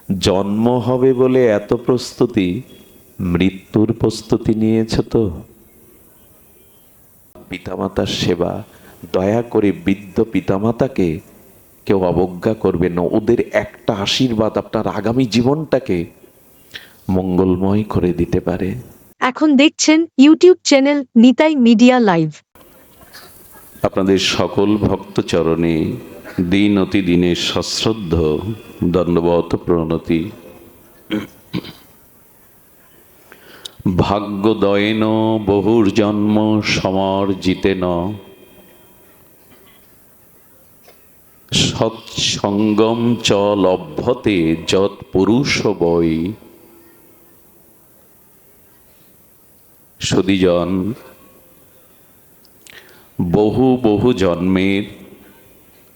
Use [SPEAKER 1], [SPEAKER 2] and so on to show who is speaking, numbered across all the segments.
[SPEAKER 1] জন্ম হবে বলে এত প্রস্তুতি, মৃত্যুর প্রস্তুতি নিয়েছ তো? পিতামাতার সেবা, দয়া করে বৃদ্ধ পিতামাতাকে কেউ অবজ্ঞা করবে না। ওদের একটা আশীর্বাদ আপনার আগামী জীবনটাকে মঙ্গলময় করে দিতে পারে।
[SPEAKER 2] এখন দেখছেন YouTube channel Nitai media live.
[SPEAKER 1] আপনাদের সকল ভক্ত চরণে দিন অতি দিনের সশ্রদ্ধ দণ্ডবত প্রণতি। ভাগ্যদয়েন বহুর্জন্ম সমর্জিতেন, সৎসঙ্গম চ লভ্যতে যৎ পুরুষ বৈ। সুধীজন, বহু বহু জন্মের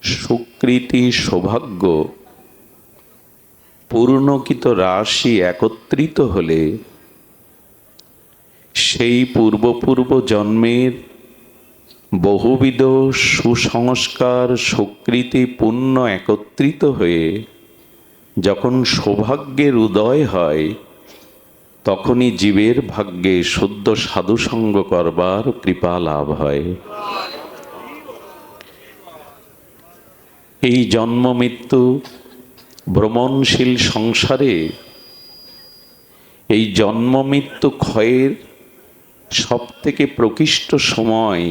[SPEAKER 1] সুকৃতি সৌভাগ্য পূর্ণকৃত রাশি একত্রিত হলে সেই পূর্ব জন্মের বহুবিধ সুসংস্কার সুকৃতি পুণ্য একত্রিত হয়ে যখন সৌভাগ্যের উদয় হয়, তখনই জীবের ভাগ্যে শুদ্ধ সাধুসঙ্গ করবার কৃপা লাভ হয়। এই জন্ম মৃত্যু ভ্রমণশীল সংসারে এই জন্ম মৃত্যু ক্ষয়ের সব থেকে প্রকৃষ্ট সময়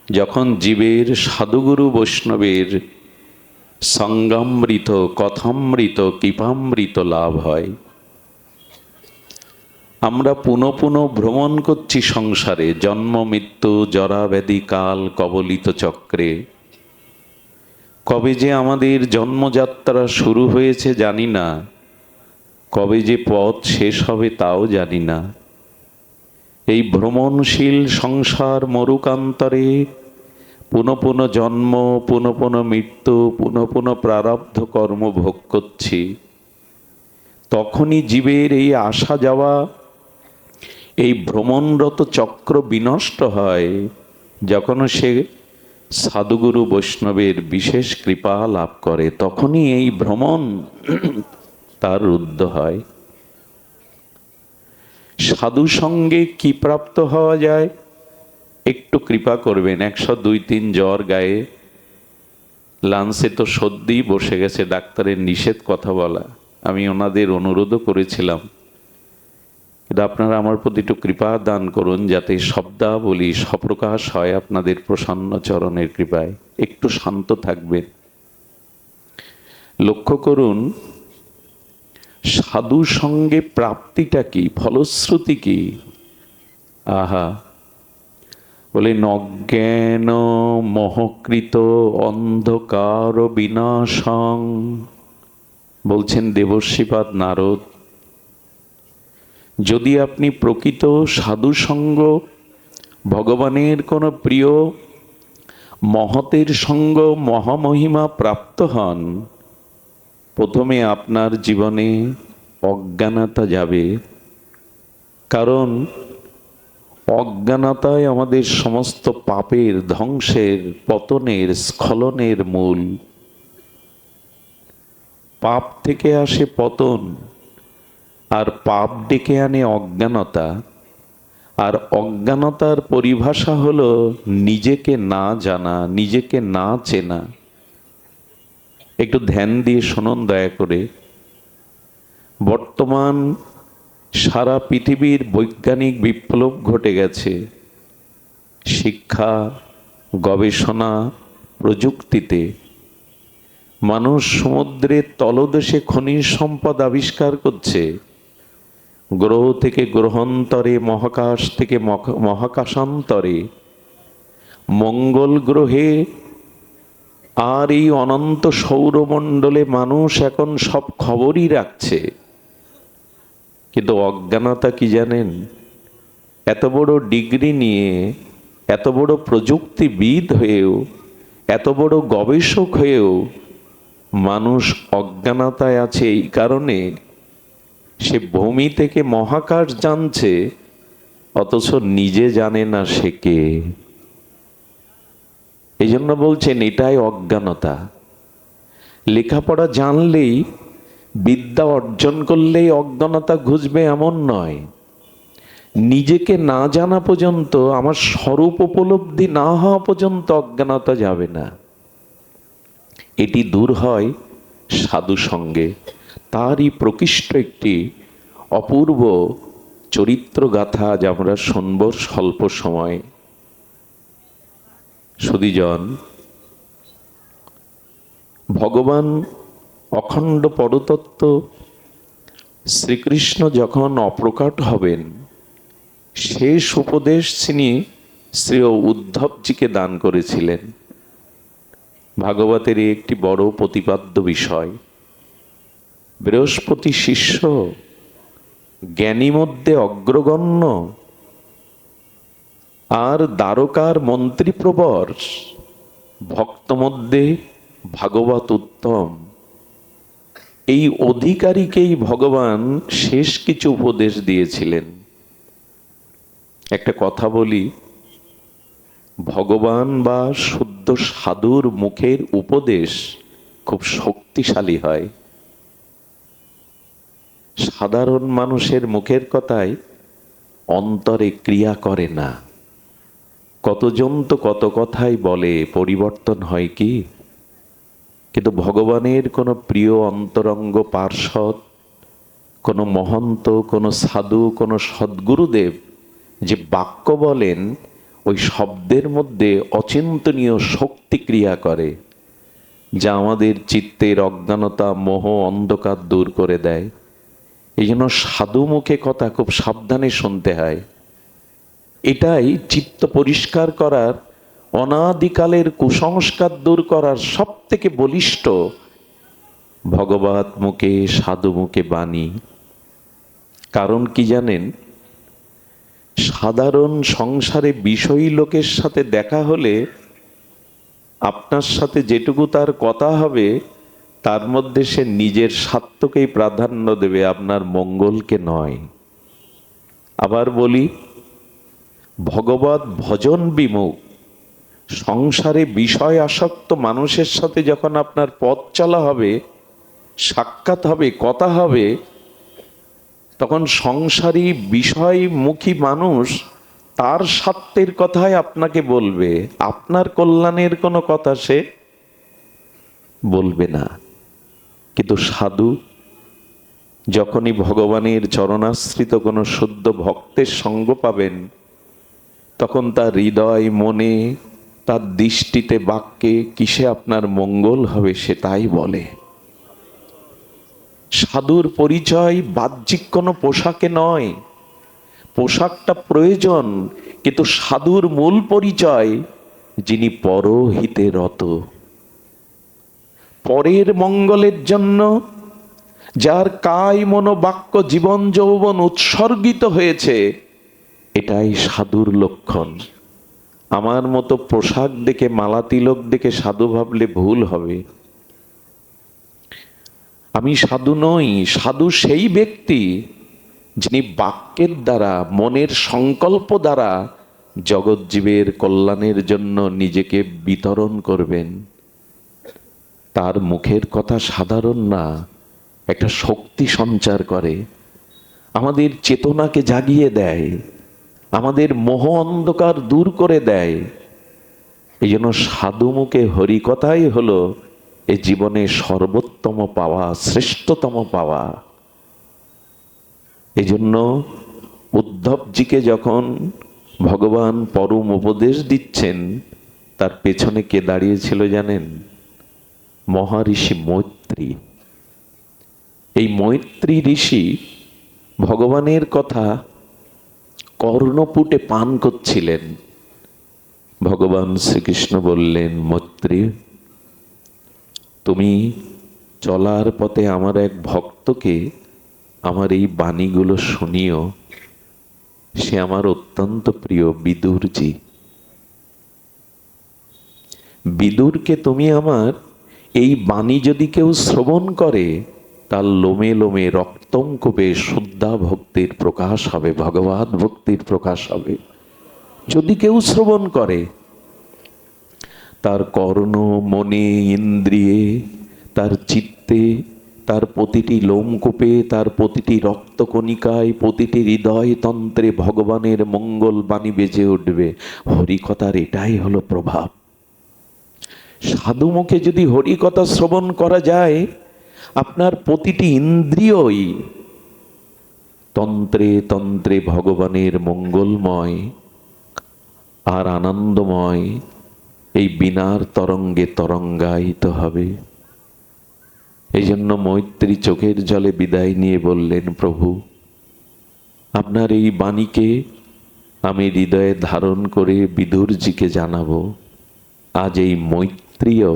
[SPEAKER 1] যখন জীবের সাধুগুরু বৈষ্ণবের সঙ্গামৃত কথামৃত কৃপামৃত লাভ হয়। আমরা পুনঃ পুনঃ ভ্রমণ করছি সংসারে, জন্ম মৃত্যু জরা ব্যাধি কাল কবলিত চক্রে। কবে যে আমাদের জন্মযাত্রা শুরু হয়েছে জানি না, কবে যে পথ শেষ হবে তাও জানি না। এই ভ্রমণশীল সংসার মরুকান্তরে পুনঃ পুনঃ জন্ম, পুনঃ পুনঃ মৃত্যু, পুনঃ পুনঃ প্রারব্ধ কর্ম ভোগ করছি। তখনই জীবের এই আসা যাওয়া, এই ভ্রমণরত চক্র বিনষ্ট হয় যখন সে সাধুগুরু বৈষ্ণবের বিশেষ কৃপা লাভ করে। তখনই এই ভ্রমণ তার রুদ্ধ হয়। সাধু সঙ্গে কি প্রাপ্ত হওয়া যায়? একটু কৃপা করবেন। 102-3 জ্বর গায়ে, লাঞ্চে তো সর্দি বসে গেছে, ডাক্তারের নিষেধ কথা বলা। আমি ওনাদের অনুরোধও করেছিলাম, কিন্তু আপনারা আমার প্রতি একটু কৃপা দান করুন যাতে শব্দাবলী সপ্রকাশ হয় আপনাদের প্রসন্ন চরণের কৃপায়। একটু শান্ত থাকবেন। লক্ষ্য করুন সাধু সঙ্গে প্রাপ্তিটা কি, ফলশ্রুতি কি? আহা, বলে নজ্ঞান মোহকৃত অন্ধকার বিনাশং, বলছেন দেবর্ষিপাদ নারদ। যদি আপনি প্রকৃত সাধুসঙ্গ, ভগবানের কোনো প্রিয় মহতের সঙ্গ, মহামহিমা প্রাপ্ত হন, প্রথমে আপনার জীবনে অজ্ঞানতা যাবে। কারণ অজ্ঞানতায় আমাদের সমস্ত পাপের, ধ্বংসের, পতনের, স্খলনের মূল। পাপ থেকে আসে পতন, আর পাপ ডেকে আনে অজ্ঞানতা। আর অজ্ঞানতার পরিভাষা হলো নিজেকে না জানা, নিজেকে না চেনা। একটু ধ্যান দিয়ে শুনুন দয়া করে। বর্তমান সারা পৃথিবীর বৈজ্ঞানিক বিপ্লব ঘটে গেছে শিক্ষা, গবেষণা, প্রযুক্তিতে। মানুষ সমুদ্রের তলদেশে খনিজ সম্পদ আবিষ্কার করছে, গ্রহ থেকে গ্রহান্তরে, মহাকাশ থেকে মহাকাশান্তরে, মঙ্গল গ্রহে আর এই অনন্ত সৌরমণ্ডলে মানুষ এখন সব খবরই রাখছে। কিন্তু অজ্ঞানতা কি জানেন? এত বড় ডিগ্রি নিয়ে, এত বড় প্রযুক্তিবিদ হয়েও, এত বড় গবেষক হয়েও মানুষ অজ্ঞানতায় আছে। এই কারণে সে ভূমি থেকে মহাকাশ জানছে, অথচ নিজে জানে না সে কে। এই জন্য বলছেন এটাই অজ্ঞানতা। লেখাপড়া জানলেই বিদ্যা অর্জন করলেই অজ্ঞানতা ঘুচবে এমন নয়। নিজেকে না জানা পর্যন্ত, আমার স্বরূপ উপলব্ধি না হওয়া পর্যন্ত অজ্ঞানতা যাবে না। এটি দূর হয় সাধু সঙ্গে। তারই প্রকৃষ্ট একটি অপূর্ব চরিত্র গাথা আজ আমরা শুনব স্বল্প সময়। সুধীজন, ভগবান অখণ্ড পরতত্ত্ব শ্রীকৃষ্ণ যখন অপ্রকট হবেন, শেষ উপদেশ তিনি শ্রী উদ্ধবজিকে দান করেছিলেন। ভাগবতের একটি বড় প্রতিপাদ্য বিষয়। বৃহস্পতি শিষ্য, জ্ঞানী মধ্যে অগ্রগণ্য, আর দ্বারকার মন্ত্রী প্রবর, ভক্ত মধ্যে ভাগবত উত্তম। এই অধিকারীকেই ভগবান শেষ কিছু উপদেশ দিয়েছিলেন। একটা কথা বলি, ভগবান বা শুদ্ধ সাধুর মুখের উপদেশ খুব শক্তিশালী হয়। সাধারণ মানুষের মুখের কথায় অন্তরে ক্রিয়া করে না। কতজন তো কত কথাই বলে, পরিবর্তন হয় কি? কিন্তু ভগবানের কোনো প্রিয় অন্তরঙ্গ পার্ষদ, কোনো মহন্ত, কোনো সাধু, কোনো সদ্গুরুদেব যে বাক্য বলেন, ওই শব্দের মধ্যে অচিন্তনীয় শক্তি ক্রিয়া করে, যা আমাদের চিত্তের অজ্ঞানতা, মোহ, অন্ধকার দূর করে দেয়। এই জন্য সাধু মুখে কথা খুব সাবধানে শুনতে হয়। এটাই চিত্ত পরিষ্কার করার, অনাদিকালের কুসংস্কার দূর করার সব থেকে বলিষ্ঠ ভগবত মুখে, সাধু মুখে বাণী। কারণ কি জানেন? সাধারণ সংসারে বিষয়ী লোকের সাথে দেখা হলে আপনার সাথে যেটুকু তার কথা হবে, তার মধ্যে সে নিজের স্বার্থকেই প্রাধান্য দেবে, আপনার মঙ্গলকে নয়। আবার বলি, ভগবত ভজন বিমুখ, সংসারে বিষয় আসক্ত মানুষের সাথে যখন আপনার পথ চলা হবে, সাক্ষাৎ হবে, কথা হবে, তখন সংসারী বিষয়মুখী মানুষ তার স্বার্থের কথাই আপনাকে বলবে, আপনার কল্যাণের কোনো কথা সে বলবে না। কিন্তু সাধু যখনই ভগবানের চরণাশ্রিত কোনো শুদ্ধ ভক্তের সঙ্গ পাবেন, তখন তার হৃদয়, মনে, তার দৃষ্টিতে, বাক্যে কিসে আপনার মঙ্গল হবে সে তাই বলে। সাধুর পরিচয় বাহ্যিক কোনো পোশাকে নয়। পোশাকটা প্রয়োজন, কিন্তু সাধুর মূল পরিচয় যিনি পরহিতে রত, পরের মঙ্গলের জন্য যার কায়, মন, বাক্য, জীবন যৌবন উৎসর্গিত হয়েছে, এটাই সাধুর লক্ষণ। আমার মতো পোশাক দেখে, মালা তিলক দেখে সাধু ভাবলে ভুল হবে। আমি সাধু নই। সাধু সেই ব্যক্তি যিনি বাক্যের দ্বারা, মনের সংকল্প দ্বারা জগৎজীবের কল্যাণের জন্য নিজেকে বিতরণ করবেন। তার মুখের কথা সাধারণ না, একটা শক্তি সঞ্চার করে, আমাদের চেতনাকে জাগিয়ে দেয়, আমাদের মোহ অন্ধকার দূর করে দেয়। এই জন্য সাধু মুখে হরিকথাই হলো এ জীবনে সর্বোত্তম পাওয়া, শ্রেষ্ঠতম পাওয়া। এই জন্য উদ্ধবজিকে যখন ভগবান পরম উপদেশ দিচ্ছেন, তার পেছনে কে দাঁড়িয়েছিল জানেন? মহারিষি মৈত্রী। এই মৈত্রী ঋষি ভগবানের কথা কর্ণপুটে পান করছিলেন। ভগবান শ্রীকৃষ্ণ বললেন, মৈত্রী, তুমি চলার পথে আমার এক ভক্তকে আমার এই বাণীগুলো শুনিও। সে আমার অত্যন্ত প্রিয়, বিদুরজি। বিদুরকে তুমি আমার এই বাণী যদি কেউ শ্রবণ করে, তার লোমে লোমে রক্তঙ্কপে শুদ্ধা ভক্তির প্রকাশ হবে, ভগবত ভক্তির প্রকাশ হবে। যদি কেউ শ্রবণ করে, তার কর্ণ, মনে, ইন্দ্রিয়ে, তার চিত্তে তার প্রতিটি লোমকূপে, তার প্রতিটি রক্তকণিকায়, প্রতিটি হৃদয় তন্ত্রে ভগবানের মঙ্গল বাণী বেজে উঠবে। হরিকথার এটাই হলো প্রভাব। সাধু মুখে যদি হরিকথা শ্রবণ করা যায়, আপনার প্রতিটি ইন্দ্রিয়ই তন্ত্রে তন্ত্রে ভগবানের মঙ্গলময় আর আনন্দময় এই বীণার তরঙ্গে তরঙ্গায়িত হবে। এই জন্য মৈত্রী চোখের জলে বিদায় নিয়ে বললেন, প্রভু, আপনার এই বাণীকে আমি হৃদয়ে ধারণ করে বিদুরজিকে জানাবো। আজ এই মৈত্রীয়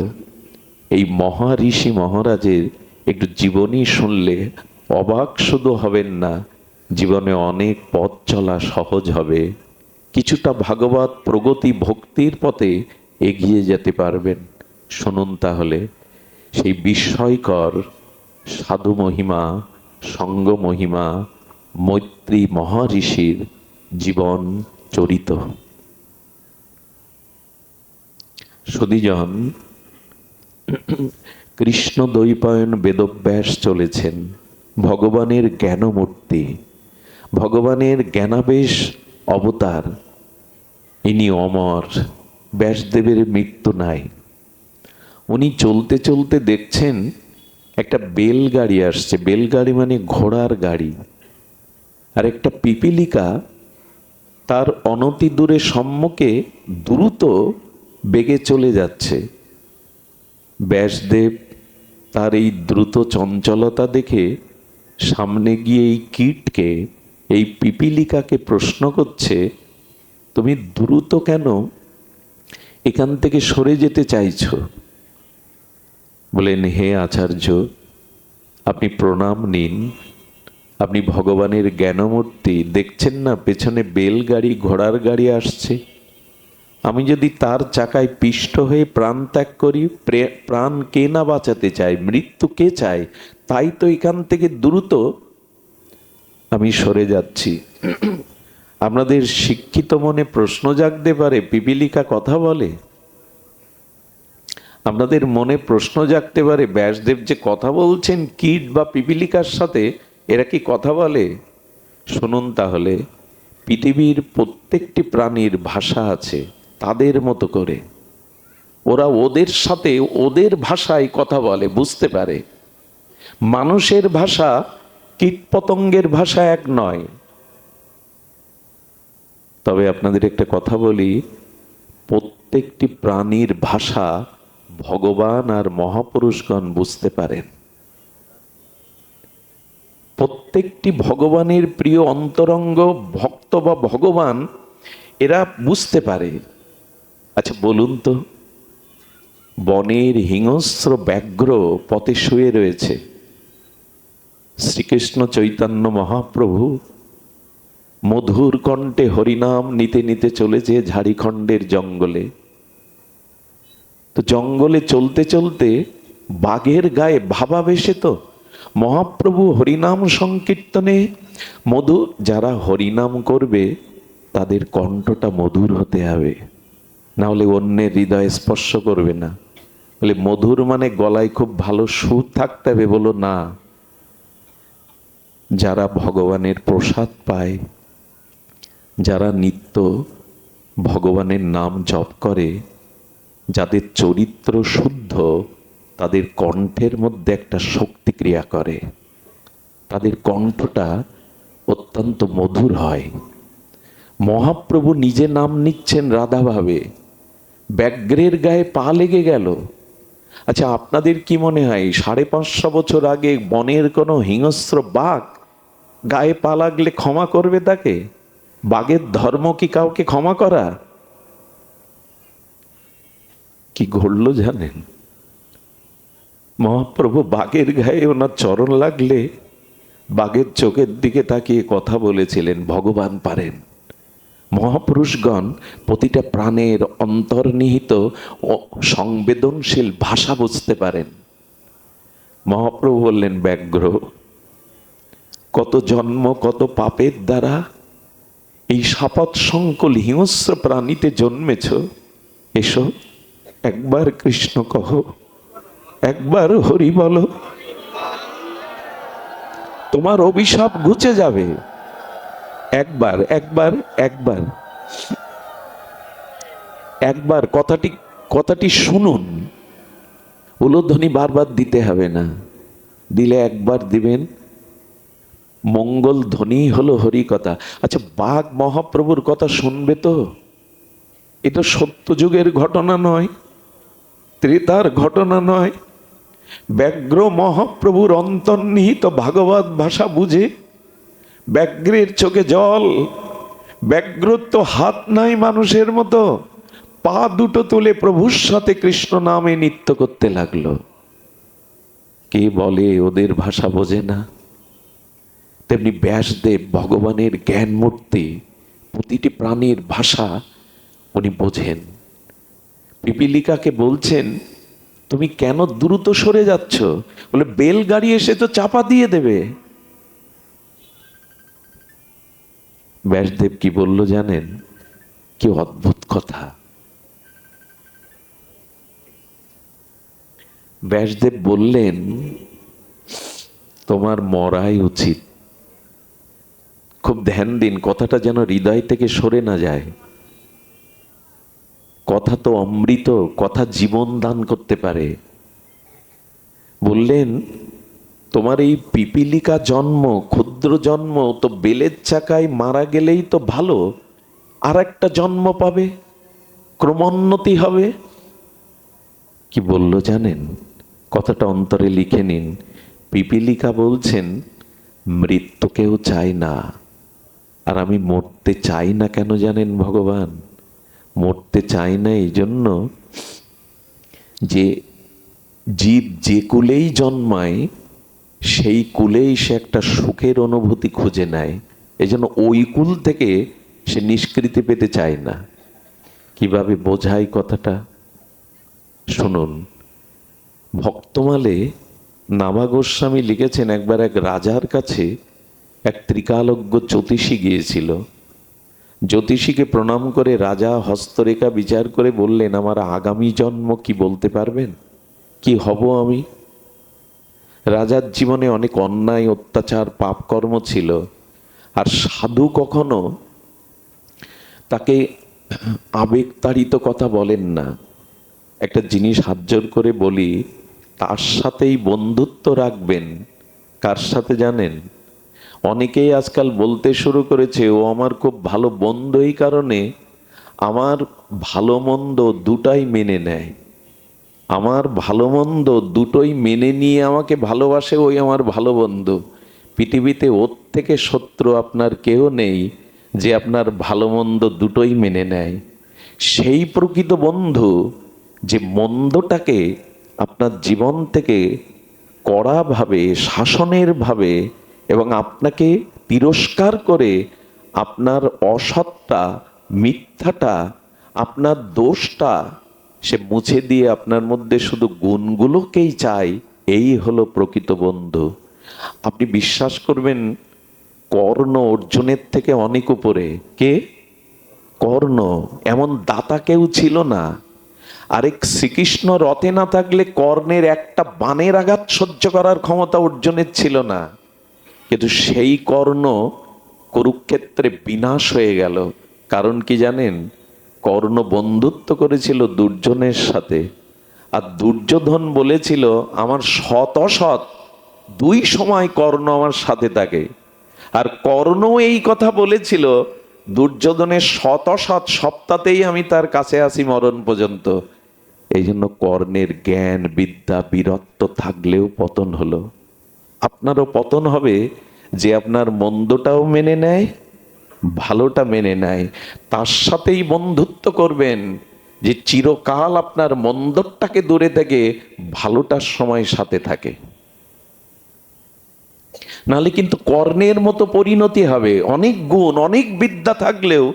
[SPEAKER 1] এই মহাঋষি মহারাজের একটু জীবনী শুনলে অবাক শুধু হবেন না, জীবনে অনেক পথ চলা সহজ হবে। কিছুটা ভাগবত প্রগতি ভক্তির পথে এগিয়ে যেতে পারবেন। শুনুন তাহলে সেই বিস্ময়কর সাধু মহিমা, সঙ্গ মহিমা, মৈত্রী মহাঋষির জীবন চরিত। সুধীজন, কৃষ্ণ দ্বৈপায়ন বেদব্যাস চলেছেন, ভগবানের জ্ঞানমূর্তি, ভগবানের জ্ঞানাবেশ অবতার। ইনি অমর, ব্যাসদেবের মৃত্যু নাই। উনি চলতে চলতে দেখছেন একটা বেলগাড়ি আসছে। বেলগাড়ি মানে ঘোড়ার গাড়ি। আর একটা পিপীলিকা তার অনতি দূরে সম্মুখে দ্রুত বেগে চলে যাচ্ছে। ব্যাসদেব তার এই দ্রুত চঞ্চলতা দেখে সামনে গিয়ে এই কীটকে, এই পিপীলিকাকে প্রশ্ন করছে, তুমি দ্রুত কেন এখান থেকে সরে যেতে চাইছো? বলেন, হে আচার্য, আপনি প্রণাম নিন। আপনি ভগবানের জ্ঞানমূর্তি, দেখছেন না পেছনে বেলগাড়ি ঘোড়ার গাড়ি আসছে। আমি যদি তার চাকায় পিষ্ট হয়ে প্রাণ ত্যাগ করি, প্রাণ কে না বাঁচাতে চায়, মৃত্যু কে চায়? তাই তো এখান থেকে দ্রুত আমি সরে যাচ্ছি। আপনাদের শিক্ষিত মনে প্রশ্ন জাগতে পারে, পিপীলিকা কথা বলে? আপনাদের মনে প্রশ্ন জাগতে পারে, ব্যাসদেব যে কথা বলছেন কীট বা পিপীলিকার সাথে, এরা কি কথা বলে? শুনুন তাহলে, পৃথিবীর প্রত্যেকটি প্রাণীর ভাষা আছে তাদের মতো করে। ওরা ওদের সাথে ওদের ভাষায় কথা বলে, বুঝতে পারে। মানুষের ভাষা কীটপতঙ্গের ভাষা এক নয়। তবে আপনাদের একটা কথা বলি, প্রত্যেকটি প্রাণীর ভাষা ভগবান আর মহাপুরুষগণ বুঝতে পারেন। প্রত্যেকটি ভগবানের প্রিয় অন্তরঙ্গ ভক্ত বা ভগবান এরা বুঝতে পারে। আচ্ছা বলুন তো, বনের হিংস্র ব্যাঘ্র পথে শুয়ে রয়েছে, শ্রীকৃষ্ণ চৈতন্য মহাপ্রভু মধুর কণ্ঠে হরিনাম নিতে নিতে চলেছে ঝাড়িখণ্ডের জঙ্গলে। তো জঙ্গলে চলতে চলতে বাঘের গায়ে ভাবাবেশে তো মহাপ্রভু হরিনাম সংকীর্তনে মধু, যারা হরিনাম করবে তাদের কণ্ঠটা মধুর হতে হবে, না হলে অন্যের হৃদয় স্পর্শ করবে না। বলে মধুর মানে গলায় খুব ভালো সুর থাকতে হবে? বলো না। যারা ভগবানের প্রসাদ পায়, যারা নিত্য ভগবানের নাম জপ করে, যাদের চরিত্র শুদ্ধ, তাদের কণ্ঠের মধ্যে একটা শক্তি ক্রিয়া করে, তাদের কণ্ঠটা অত্যন্ত মধুর হয়। মহাপ্রভু নিজে নাম নিচ্ছেন রাধাভাবে, ব্যাঘ্রের গায়ে পা লেগে গেল। আচ্ছা আপনাদের কি মনে হয় 550 বছর আগে বনের কোনো হিংস্র বাঘ গায়ে পা লাগলে ক্ষমা করবে তাকে? বাঘের ধর্ম কি কাউকে ক্ষমা করা? কি ঘটল জানেন? মহাপ্রভু বাঘের গায়ে ওনার চরণ লাগলে বাঘের চোখের দিকে তাকিয়ে কথা বলেছিলেন, ভগবান পারেন। মহাপুরুষগণ প্রতিটা প্রাণের অন্তর্নিহিত ও সংবেদনশীল ভাষা বুঝতে পারেন। মহাপ্রভু বললেন, ব্যাঘ্র, কত জন্ম কত পাপের দ্বারা এই সাপত সংকুল হিংস্র প্রাণীতে জন্মেছ। এসো একবার কৃষ্ণ কহ, একবার হরি বলো। তোমার অভিশাপ ঘুচে যাবে। একবার একবার একবার একবার কথাটি কথাটি শুনুন। উলুধ্বনি বারবার দিতে হবে না, দিলে একবার দিবেন। মঙ্গল ধ্বনি হলো হরি কথা। আচ্ছা, বাঘ মহাপ্রভুর কথা শুনবে তো? এটা সত্য যুগের ঘটনা নয়, ত্রেতার ঘটনা নয়। ব্যাঘ্র মহাপ্রভুর অন্তর্নিহিত ভাগবত ভাষা বুঝে, ব্যাঘ্রের চোখে জল, ব্যাঘ্রর তো হাত নাই মানুষের মতো, পা দুটো তুলে প্রভুর সাথে কৃষ্ণ নামে নৃত্য করতে লাগলো। কে বলে ওদের ভাষা বোঝে না? তেমনি ব্যাসদেব ভগবানের জ্ঞান মূর্তি, প্রতিটি প্রাণীর ভাষা উনি বোঝেন। পিপিলিকাকে বলছেন, তুমি কেন দ্রুত সরে যাচ্ছ? বলে, বেলগাড়ি এসে তো চাপা দিয়ে দেবে। ব্যাসদেব কি বলল জানেন? কি অদ্ভুত কথা! ব্যাসদেব বললেন, তোমার মরাই উচিত। খুব ধ্যান দিন, কথাটা যেন হৃদয় থেকে সরে না যায়। কথা তো অমৃত, কথা জীবন দান করতে পারে। বললেন, তোমার এই পিপিলিকা জন্ম, ক্ষুদ্র জন্ম তো বেলের চাকায় মারা গেলেই তো ভালো, আর একটা জন্ম পাবে, ক্রমোন্নতি হবে। কি বলল জানেন? কথাটা অন্তরে লিখে নিন। পিপিলিকা বলছেন, মৃত্যু কেউ চায় না। আর আমি মরতে চাই না কেন জানেন ভগবান? মরতে চাই না এই জন্য যে জীব যে কুলেই জন্মায় সেই কুলেই সে একটা সুখের অনুভূতি খুঁজে নেয়। এই জন্য ওই কুল থেকে সে নিষ্কৃতি পেতে চায় না। কিভাবে বোঝাই কথাটা শুনুন। ভক্তমালে নামা গোস্বামী লিখেছেন, একবার এক রাজার কাছে এক ত্রিকালজ্ঞ জ্যোতিষী গিয়েছিল। জ্যোতিষীকে প্রণাম করে রাজা হস্তরেখা বিচার করে বললেন, আমার আগামী জন্ম কি বলতে পারবেন? কি হব আমি? রাজার জীবনে অনেক অন্যায়, অত্যাচার, পাপকর্ম ছিল। আর সাধু কখনো তাকে আবেগতাড়িত কথা বলেন না। একটা জিনিস হাত জোর করে বলি, তার সাথেই বন্ধুত্ব রাখবেন। কার সাথে জানেন? অনেকেই আজকাল বলতে শুরু করেছে, ও আমার খুব ভালো বন্ধু, এই কারণে আমার ভালো মন্দ দুটাই মেনে নেয়। আমার ভালো মন্দ দুটোই মেনে নিয়ে আমাকে ভালোবাসে, ওই আমার ভালো বন্ধু। পৃথিবীতে ওর থেকে শত্রু আপনার কেউ নেই যে আপনার ভালো মন্দ দুটোই মেনে নেয়। সেই প্রকৃত বন্ধু যে মন্দটাকে আপনার জীবন থেকে কড়াভাবে, শাসনের ভাবে এবং আপনাকে তিরস্কার করে আপনার অসৎটা, মিথ্যাটা, আপনার দোষটা সে মুছে দিয়ে আপনার মধ্যে শুধু গুণগুলোকেই চায়, এই হলো প্রকৃত বন্ধু। আপনি বিশ্বাস করবেন, কর্ণ অর্জুনের থেকে অনেক উপরে। কে? কর্ণ। এমন দাতা কেউ ছিল না। আরেক শ্রীকৃষ্ণ রথে না থাকলে কর্ণের একটা বাণের আঘাত সহ্য করার ক্ষমতা অর্জুনের ছিল না। কিন্তু সেই কর্ণ কুরুক্ষেত্রে বিনাশ হয়ে গেল। কারণ কি জানেন? কর্ণ বন্ধুত্ব করেছিল দুর্যোধনের সাথে। আর দুর্যোধন বলেছিল, আমার সৎ অসৎ দুই সময় কর্ণ আমার সাথে থাকে। আর কর্ণ এই কথা বলেছিল, দুর্যোধনের সৎ অসৎ সপ্তাহতেই আমি তার কাছে আসি মরণ পর্যন্ত। এই জন্য কর্ণের জ্ঞান, বিদ্যা, বীরত্ব থাকলেও পতন হলো। আপনারও পতন হবে যে আপনার মন্দটাও মেনে নেয়, ভালোটা মেনে নেয়। তার সাথেই বন্ধুত্ব করবেন যে চিরকাল আপনার মন্দটাকে দূরে থেকে ভালোটার সময় সাথে থাকে। নাহলে কিন্তু কর্ণের মতো পরিণতি হবে। অনেক গুণ, অনেক বিদ্যা থাকলেও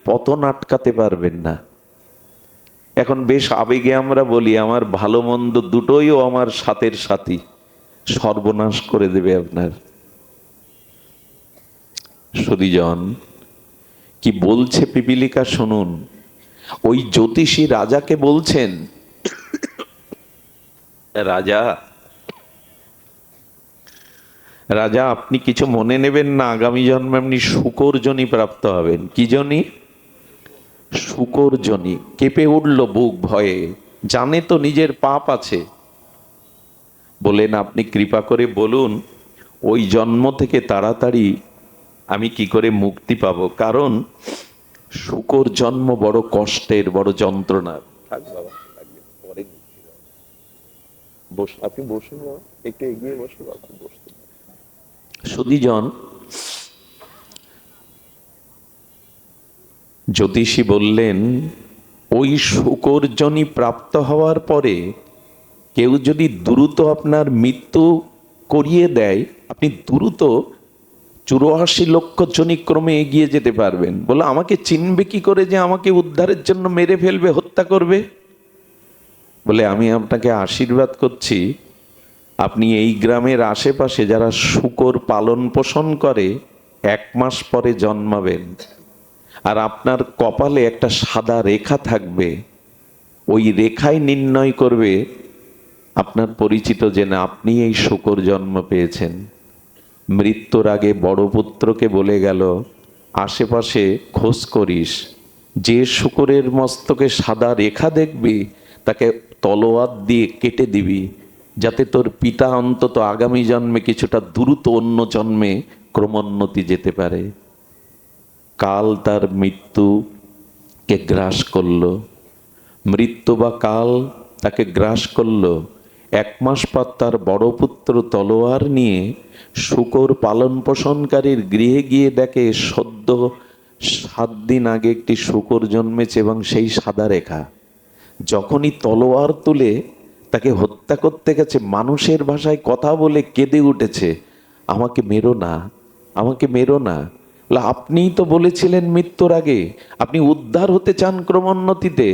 [SPEAKER 1] পতন আটকাতে পারবেন না। এখন বেশ আবেগে আমরা বলি, আমার ভালো মন্দ দুটোইও আমার সাথের সাথী, সর্বনাশ করে দেবে আপনার। সুধীজন, কি বলছে পিপিলিকা শুনুন। ওই জ্যোতিষী রাজাকে বলছেন, রাজা রাজা, আপনি কিছু মনে নেবেন না, আগামী জন্মে আপনি শূকর যোনি প্রাপ্ত হবেন। কি যোনি? শূকর যোনি। কেঁপে উঠল বুক ভয়ে, জানে তো নিজের পাপ আছে। বলেন, আপনি কৃপা করে বলুন ওই জন্ম থেকে তাড়াতাড়ি আমি কি করে মুক্তি পাবো, কারণ শূকর জন্ম বড় কষ্টের, বড় যন্ত্রণার। থাক বাবা, থাকবে, পরে নিচ্ছি বাবা। আপনি বসুন বাবা, একটু এগিয়ে বসুন বাবা, বসুন। সুধীজন, জ্যোতিষী বললেন ওই শূকরজনি প্রাপ্ত হওয়ার পরে কেউ যদি দ্রুত আপনার মৃত্যু করিয়ে দেয়, আপনি দ্রুত 84 লক্ষ জনি ক্রমে এগিয়ে যেতে পারবেন। বলে, আমাকে চিনবে কি করে যে আমাকে উদ্ধারের জন্য মেরে ফেলবে, হত্যা করবে? বলে, আমি আপনাকে আশীর্বাদ করছি, আপনি এই গ্রামের আশেপাশে যারা শূকর পালন পোষণ করে 1 মাস পরে জন্মাবেন, আর আপনার কপালে একটা সাদা রেখা থাকবে। ওই রেখাই নির্ণয় করবে আপনার পরিচিত যে না, আপনি এই শূকর জন্ম পেয়েছেন। মৃত্যুর আগে বড় পুত্রকে বলে গেল, আশেপাশে খোঁজ করিস, যে শূকরের মস্তকে সাদা রেখা দেখবি তাকে তলোয়ার দিয়ে কেটে দিবি, যাতে তোর পিতা অন্তত আগামী জন্মে কিছুটা দ্রুত অন্য জন্মে ক্রমোন্নতি যেতে পারে। কাল তার মৃত্যুকে গ্রাস করল, মৃত্যু বা কাল তাকে গ্রাস করল। 1 মাস পর তার বড় পুত্র তলোয়ার নিয়ে শূকর পালন পোষণকারীর গৃহে গিয়ে দেখে সদ্য 7 দিন আগে একটি শূকর জন্মেছে এবং সেই সাদা রেখা। যখনই তলোয়ার তুলে তাকে হত্যা করতে গেছে, মানুষের ভাষায় কথা বলে কেঁদে উঠেছে, আমাকে মেরো না, আমাকে মেরো না। আপনিই তো বলেছিলেন মৃত্যুর আগে আপনি উদ্ধার হতে চান ক্রমোন্নতিতে।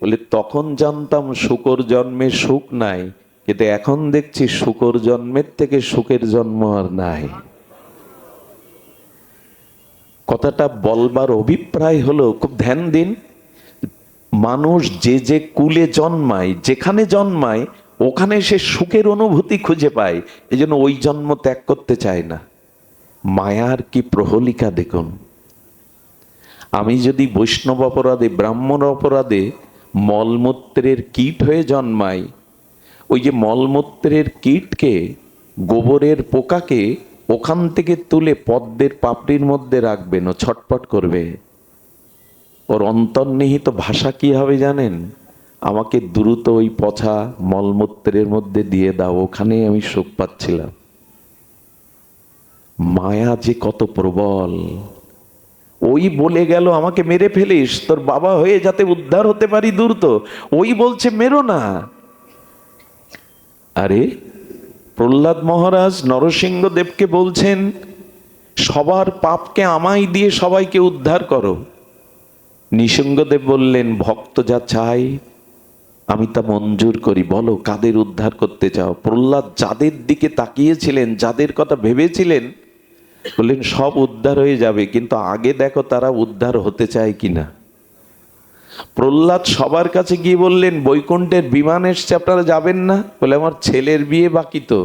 [SPEAKER 1] বলে, তখন জানতাম শূকর জন্মে সুখ নাই, কিন্তু এখন দেখছি শূকর জন্মের থেকে সুখের জন্ম আর নাই। কথাটা বলবার অভিপ্রায় হলো, খুব ধ্যান দিন, মানুষ যে যে কুলে জন্মায়, যেখানে জন্মায়, ওখানে সে সুখের অনুভূতি খুঁজে পায়, এই জন্য ওই জন্ম ত্যাগ করতে চায় না। মায়ার কি প্রহলিকা দেখুন। আমি যদি বৈষ্ণব অপরাধে, ব্রাহ্মণ অপরাধে মলমূত্রের কীট হয়ে জন্মাই, ওই যে মলমূত্রের কীটকে, গোবরের পোকাকে ওখান থেকে তুলে পদ্মের পাপড়ির মধ্যে রাখবেন, ও ছটপট করবে। ওর অন্তর্নিহিত ভাষা কি হবে জানেন? আমাকে দ্রুত ওই পচা মলমূত্রের মধ্যে দিয়ে দাও, ওখানেই আমি সুখ পাচ্ছিলাম। মায়া যে কত প্রবল। ওই বলে গেল আমাকে মেরে ফেলিস, তোর বাবা হয়ে যাতে উদ্ধার হতে পারি দ্রুত, ওই বলছে মেরো না। আরে প্রহ্লাদ মহারাজ নরসিংহদেবকে বলছেন, সবার পাপকে আমায় দিয়ে সবাইকে উদ্ধার করো। নৃসিংহদেব বললেন, ভক্ত যা চাই আমি তা মঞ্জুর করি, বলো কাদের উদ্ধার করতে চাও। প্রহ্লাদ যাদের দিকে তাকিয়েছিলেন, যাদের কথা ভেবেছিলেন, বললেন সব উদ্ধার হয়ে যাবে, কিন্তু আগে দেখো তারা উদ্ধার হতে চায় কিনা। প্রহ্লাদ সবার কাছে গিয়ে বললেন, বৈকুণ্ঠের বিমান এসছে, আপনারা যাবেন না? বলে, আমার ছেলের বিয়ে বাকি তো,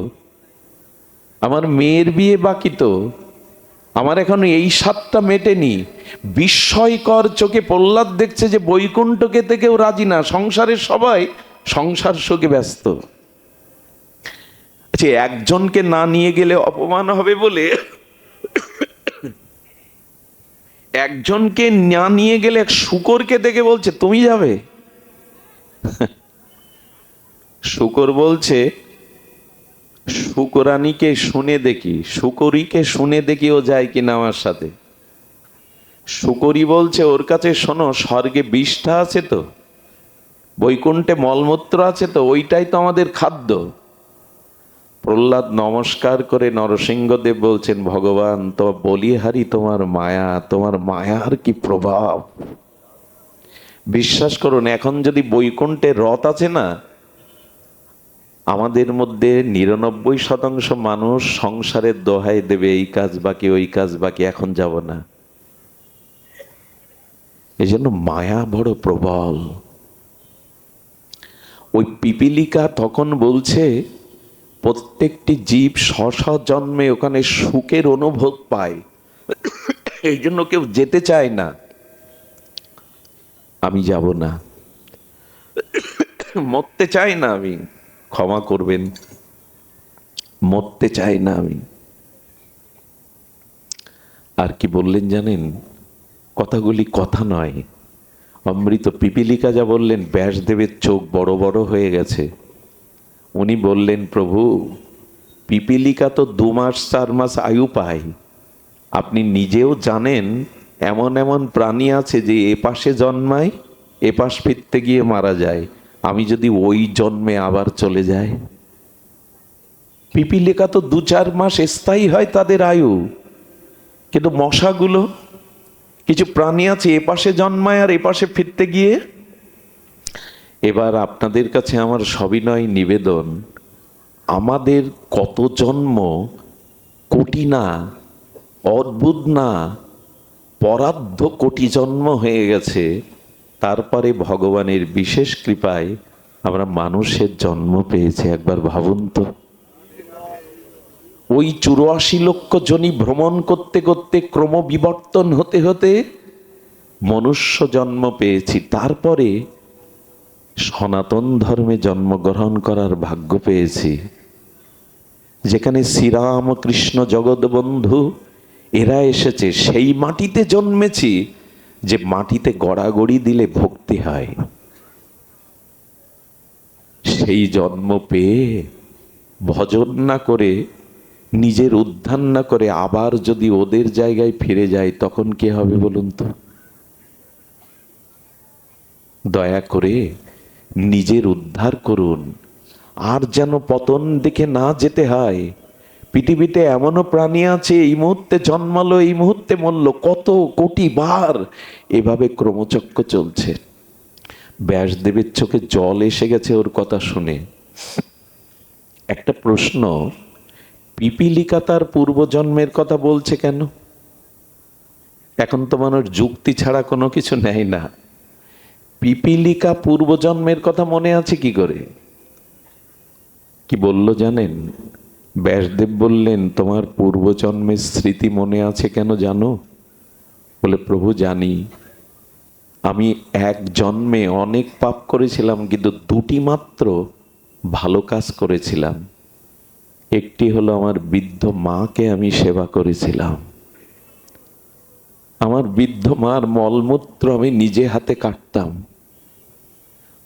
[SPEAKER 1] আমার মেয়ের বিয়ে বাকি তো, আমার এখন এই 7টা মেটেনি। বিস্ময়কর চোখে প্রহ্লাদ দেখছে যে বৈকুণ্ঠকে থেকেও রাজি না, সংসারের সবাই সংসার সুখে ব্যস্ত। আচ্ছা, একজনকে না নিয়ে গেলে অপমান হবে বলে একজনকে না নিয়ে গেলে এক শূকরকে দেখে বলছে তুমি যাবে। শূকর বলছে, শূকরানীকে শুনে দেখি, শূকরীকে শুনে দেখি ও যায় কিনা আমার সাথে। শূকরী বলছে, ওর কাছে শোনো, স্বর্গে বিষ্ঠা আছে তো, বৈকুণ্ঠে মলমূত্র আছে তো, ওইটাই তো আমাদের খাদ্য। প্রহ্লাদ নমস্কার করে নরসিংহদেব বলছেন, ভগবান তো বলিহারি তোমার মায়া, তোমার মায়ার কি প্রভাব। বিশ্বাস করুন, এখন যদি বৈকুণ্ঠে রথ আছে না, আমাদের মধ্যে 99% মানুষ সংসারের দোহাই দেবে, এই কাজ বাকি, ওই কাজ বাকি, এখন যাব না। এই জন্য মায়া বড় প্রবল। ওই পিপিলিকা তখন বলছে, প্রত্যেকটি জীব স্ব জন্মে ওখানে সুখের অনুভব পায়, এই জন্য কেউ যেতে চায় না। আমি যাব না, মরতে চাই না আমি, ক্ষমা করবেন, মরতে চাই না আমি। আর কি বললেন জানেন? কথাগুলি কথা নয়, অমৃত পিপীলিকা যা বললেন, ব্যাসদেবের চোখ বড় বড় হয়ে গেছে। উনি বললেন, প্রভু, পিপীলিকা তো 2 মাস 4 মাস আয়ু পায়, আপনি নিজেও জানেন এমন এমন প্রাণী আছে যে এপাশে জন্মায়, এপাশ ফিরতে গিয়ে মারা যায়। আমি যদি ওই জন্মে আবার চলে যাই, পিপীলিকা তো 2-4 মাস স্থায়ী হয় তাদের আয়ু, কিন্তু মশাগুলো, কিছু প্রাণী আছে এপাশে জন্মায় আর এপাশে ফিরতে গিয়ে। এবার আপনাদের কাছে আমার সবিনয় নিবেদন, আমাদের কত জন্ম কোটি না, অদ্ভুত না, পরার্ধ কোটি জন্ম হয়ে গেছে, তারপরে ভগবানের বিশেষ কৃপায় আমরা মানুষের জন্ম পেয়েছি। একবার ভাবুন তো, ওই 84 লক্ষ জনি ভ্রমণ করতে করতে ক্রমবিবর্তন হতে হতে মনুষ্য জন্ম পেয়েছি, তারপরে সনাতন ধর্মে জন্মগ্রহণ করার ভাগ্য পেয়েছি, যেখানে শ্রীরামকৃষ্ণ জগৎবন্ধু এরা এসেছে। সেই মাটিতে জন্মেছি যে মাটিতে গড়াগড়ি দিলে ভক্তি হয়। সেই জন্ম পেয়ে ভজন না করে, নিজের উদ্ধার না করে আবার যদি ওদের জায়গায় ফিরে যায়, তখন কি হবে বলুন তো? দয়া করে নিজের উদ্ধার করুন, আর যেন পতন দেখে না যেতে হয়। পৃথিবীতে এমনও প্রাণী আছে এই মুহূর্তে জন্মালো, এই মুহূর্তে মরল, কত কোটি বার এভাবে ক্রমচক্র চলছে। ব্যাসদেবের চোখে জল এসে গেছে ওর কথা শুনে। একটা প্রশ্ন, পিপীলিকা তার পূর্বজন্মের কথা বলছে কেন? এখন তো মানুষ যুক্তি ছাড়া কোনো কিছু নেয় না। পিপীলিকা পূর্বজন্মের কথা মনে আছে কি করে? কি বলল জানেন? ব্যাসদেব বললেন, তোমার পূর্বজন্মের স্মৃতি মনে আছে কেন জানো? বলে, প্রভু জানি, আমি এক জন্মে অনেক পাপ করেছিলাম, কিন্তু 2টি মাত্র ভালো কাজ করেছিলাম। একটি হলো আমার বৃদ্ধ মাকে আমি সেবা করেছিলাম। আমার বৃদ্ধ মার মলমূত্র আমি নিজে হাতে কাটতাম।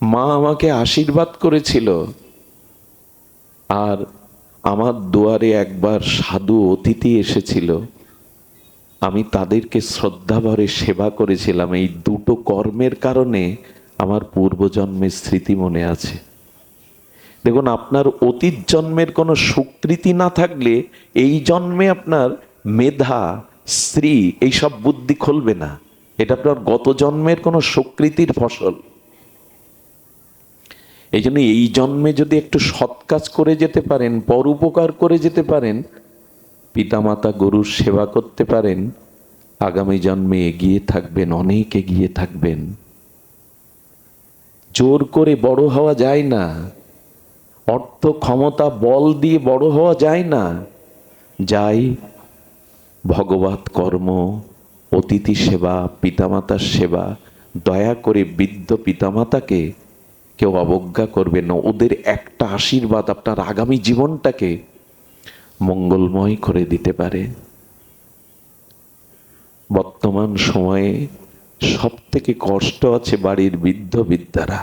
[SPEAKER 1] মা আমাকে আশীর্বাদ করেছিল। আর আমার দুয়ারে একবার সাধু অতিথি এসেছিল, আমি তাদেরকে শ্রদ্ধাভরে সেবা করেছিলাম। এই 2টো কর্মের কারণে আমার পূর্বজন্মের স্মৃতি মনে আছে। দেখুন, আপনার অতীত জন্মের কোনো সুকৃতি না থাকলে এই জন্মে আপনার মেধা, স্ত্রী, এইসব বুদ্ধি খুলবে না। এটা আপনার গত জন্মের কোনো সুকৃতির ফসল। এই জন্য এই জন্মে যদি একটু সৎ কাজ করে যেতে পারেন, পরোপকার করে যেতে পারেন, পিতামাতা গরুর সেবা করতে পারেন, আগামী জন্মে এগিয়ে থাকবেন, অনেক এগিয়ে থাকবেন। জোর করে বড় হওয়া যায় না, অর্থ ক্ষমতা বল দিয়ে বড় হওয়া যায় না। যাই ভগবত কর্ম, অতিথি সেবা, পিতামাতার সেবা। দয়া করে বৃদ্ধ পিতামাতাকে কেউ অবজ্ঞা করবে না। ওদের একটা আশীর্বাদ আপনার আগামী জীবনটাকে মঙ্গলময় করে দিতে পারে। বর্তমান সময়ে সব থেকে কষ্ট আছে বাড়ির বৃদ্ধ বৃদ্ধারা।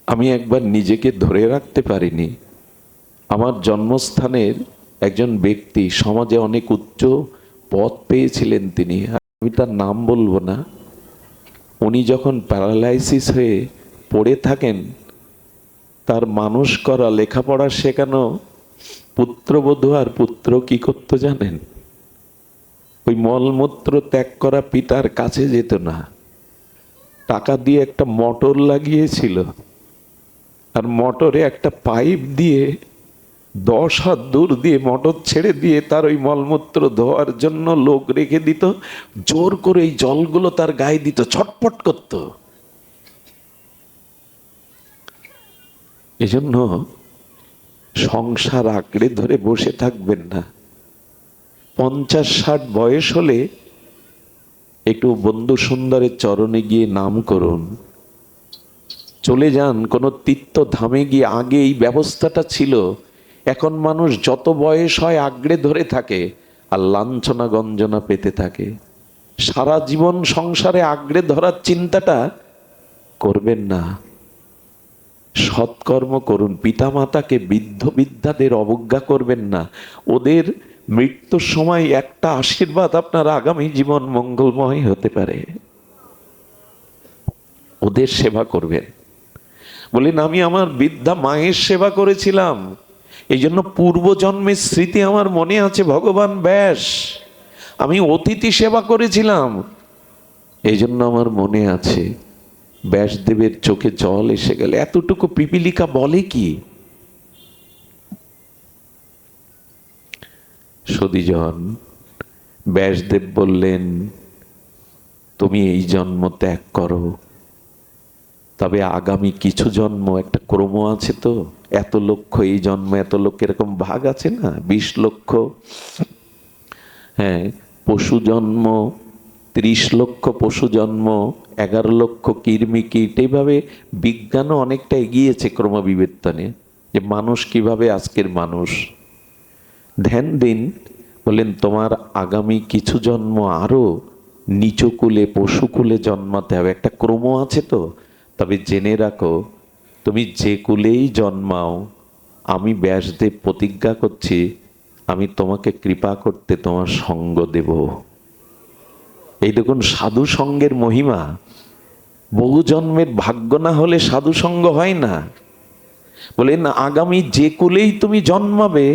[SPEAKER 1] আমি একবার নিজেকে ধরে রাখতে পারিনি। আমার জন্মস্থানের একজন ব্যক্তি, সমাজে অনেক উচ্চ পদ পেয়েছিলেন তিনি, আমি তার নাম বলবো না। উনি যখন প্যারালাইসিস হয়ে পড়ে থাকেন, তার মানুষ করা, লেখাপড়া শেখানো পুত্রবধূ আর পুত্র কি করতো জানেন? ওই মলমূত্র ত্যাগ করা পিতার কাছে যেত না, টাকা দিয়ে একটা মোটর লাগিয়েছিল, আর মোটরে একটা পাইপ দিয়ে 10 হাত দূর দিয়ে মোটর ছেড়ে দিয়ে তার ওই মলমূত্র ধোয়ার জন্য লোক রেখে দিত। জোর করে এই জলগুলো তার গায়ে দিত, ছটপট করত। এজন্য সংসার আঁকড়ে ধরে বসে থাকবেন না। 50-60 বয়স হলে একটু বন্ধু সুন্দরের চরণে গিয়ে নাম করুন, চলে যান কোনো তীর্থ ধামে গিয়ে। আগে এই ব্যবস্থাটা ছিল, এখন মানুষ যত বয়স হয় আঁকড়ে ধরে থাকে আর লাঞ্ছনা গঞ্জনা পেতে থাকে। সারা জীবন সংসারে আঁকড়ে ধরার চিন্তাটা করবেন না, সৎকর্ম করুন। পিতামাতাকে, বৃদ্ধ বৃদ্ধাদের অবজ্ঞা করবেন না। ওদের মৃত্যুর সময় একটা আশীর্বাদ আপনার আগামী জীবন মঙ্গলময় হতে পারে। ওদের সেবা করবেন। বলেন, আমি আমার বৃদ্ধা মায়ের সেবা করেছিলাম, এই জন্য পূর্বজন্মের স্মৃতি আমার মনে আছে। ভগবান ব্যাস, আমি অতিথি সেবা করেছিলাম, এই জন্য আমার মনে আছে। ব্যাসদেবের চোখে জল এসে গেল। এতটুকু পিপীলিকা বলে কি? সদীজন, ব্যাসদেব বললেন, তুমি এই জন্ম ত্যাগ করো, তবে আগামী কিছু জন্ম, একটা ক্রম আছে তো, এত লক্ষ এই জন্ম, এত লক্ষ, এরকম ভাগ আছে না, 20 লক্ষ, হ্যাঁ, পশু জন্ম, 30 লক্ষ পশু জন্ম, 11 লক্ষ কীট। এইভাবে বিজ্ঞানও অনেকটা এগিয়েছে ক্রমবিবর্তনে, যে মানুষ কিভাবে আজকের মানুষ। ধ্যান দিন। বলেন, তোমার আগামী কিছু জন্ম আরো নিচকুলে, পশুকুলে জন্মাতে হবে, একটা ক্রম আছে তো। তবে জেনে রাখো, তুমি যে কুলেই জন্মাও, আমি ব্যাসদেব প্রতিজ্ঞা করছি, আমি তোমাকে কৃপা করতে তোমার সঙ্গ দেব। এই দেখুন সাধু সঙ্গের মহিমা। বহু জন্মের ভাগ্য না হলে সাধু সঙ্গ হয় না। বলেন, আগামী যে কুলেই তুমি জন্মাবে,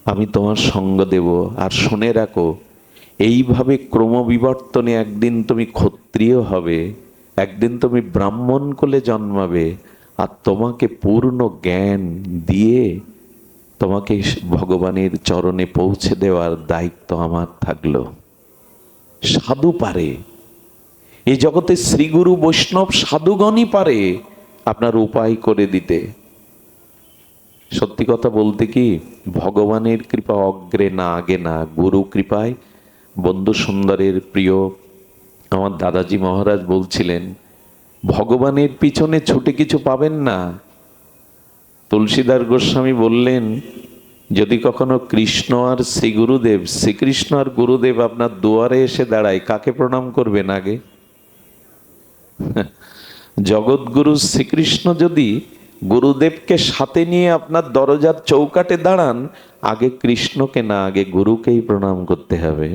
[SPEAKER 1] আমি তোমার সঙ্গ দেব। আর শুনে রাখো, এইভাবে ক্রমবিবর্তনে একদিন তুমি ক্ষত্রিয় হবে, একদিন তুমি ব্রাহ্মণ কুলে জন্মাবে, আর তোমাকে পূর্ণ জ্ঞান দিয়ে তোমাকে ভগবানের চরণে পৌঁছে দেওয়ার দায়িত্ব আমার থাকলো। সাধু পারে, এই জগতে শ্রীগুরু বৈষ্ণব সাধুগণই পারে আপনার উপায় করে দিতে। সত্যি কথা বলতে কি, ভগবানের কৃপা অগ্রে না, আগে না, গুরু কৃপায়। বন্ধু সুন্দরের প্রিয় আমার দাদাজি মহারাজ বলছিলেন, ভগবানের পিছনে ছুটে কিছু পাবেন না। তুলসীদাস গোস্বামী বললেন, যদি কখনো কৃষ্ণ আর শ্রী গুরুদেব, শ্রীকৃষ্ণ আর গুরুদেব আপনার দুয়ারে এসে দাঁড়ায়, কাকে প্রণাম করবেন আগে? জগৎগুরু শ্রীকৃষ্ণ যদি গুরুদেবকে সাথে নিয়ে আপনার দরজার চৌকাটে দাঁড়ান, আগে কৃষ্ণকে না, আগে গুরুকেই প্রণাম করতে হবে।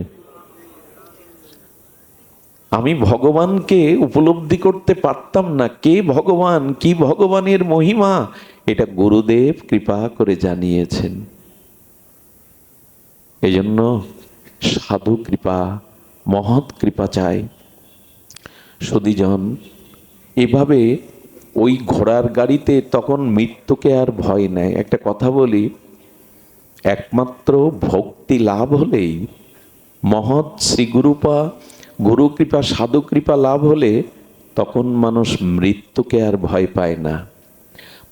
[SPEAKER 1] আমি ভগবানকে উপলব্ধি করতে পারতাম না, কে ভগবান, কি ভগবানের মহিমা, এটা গুরুদেব কৃপা করে জানিয়েছেন। এই জন্য সাধু কৃপা, মহৎ কৃপা চাই। সদীজন, এভাবে ওই ঘোড়ার গাড়িতে তখন মৃত্যুকে আর ভয় নেয়। একটা কথা বলি, একমাত্র ভক্তি লাভ হলেই, মহৎ শ্রীগুরুপা, গুরু কৃপা, সাধু কৃপা লাভ হলে তখন মানুষ মৃত্যুকে আর ভয় পায় না।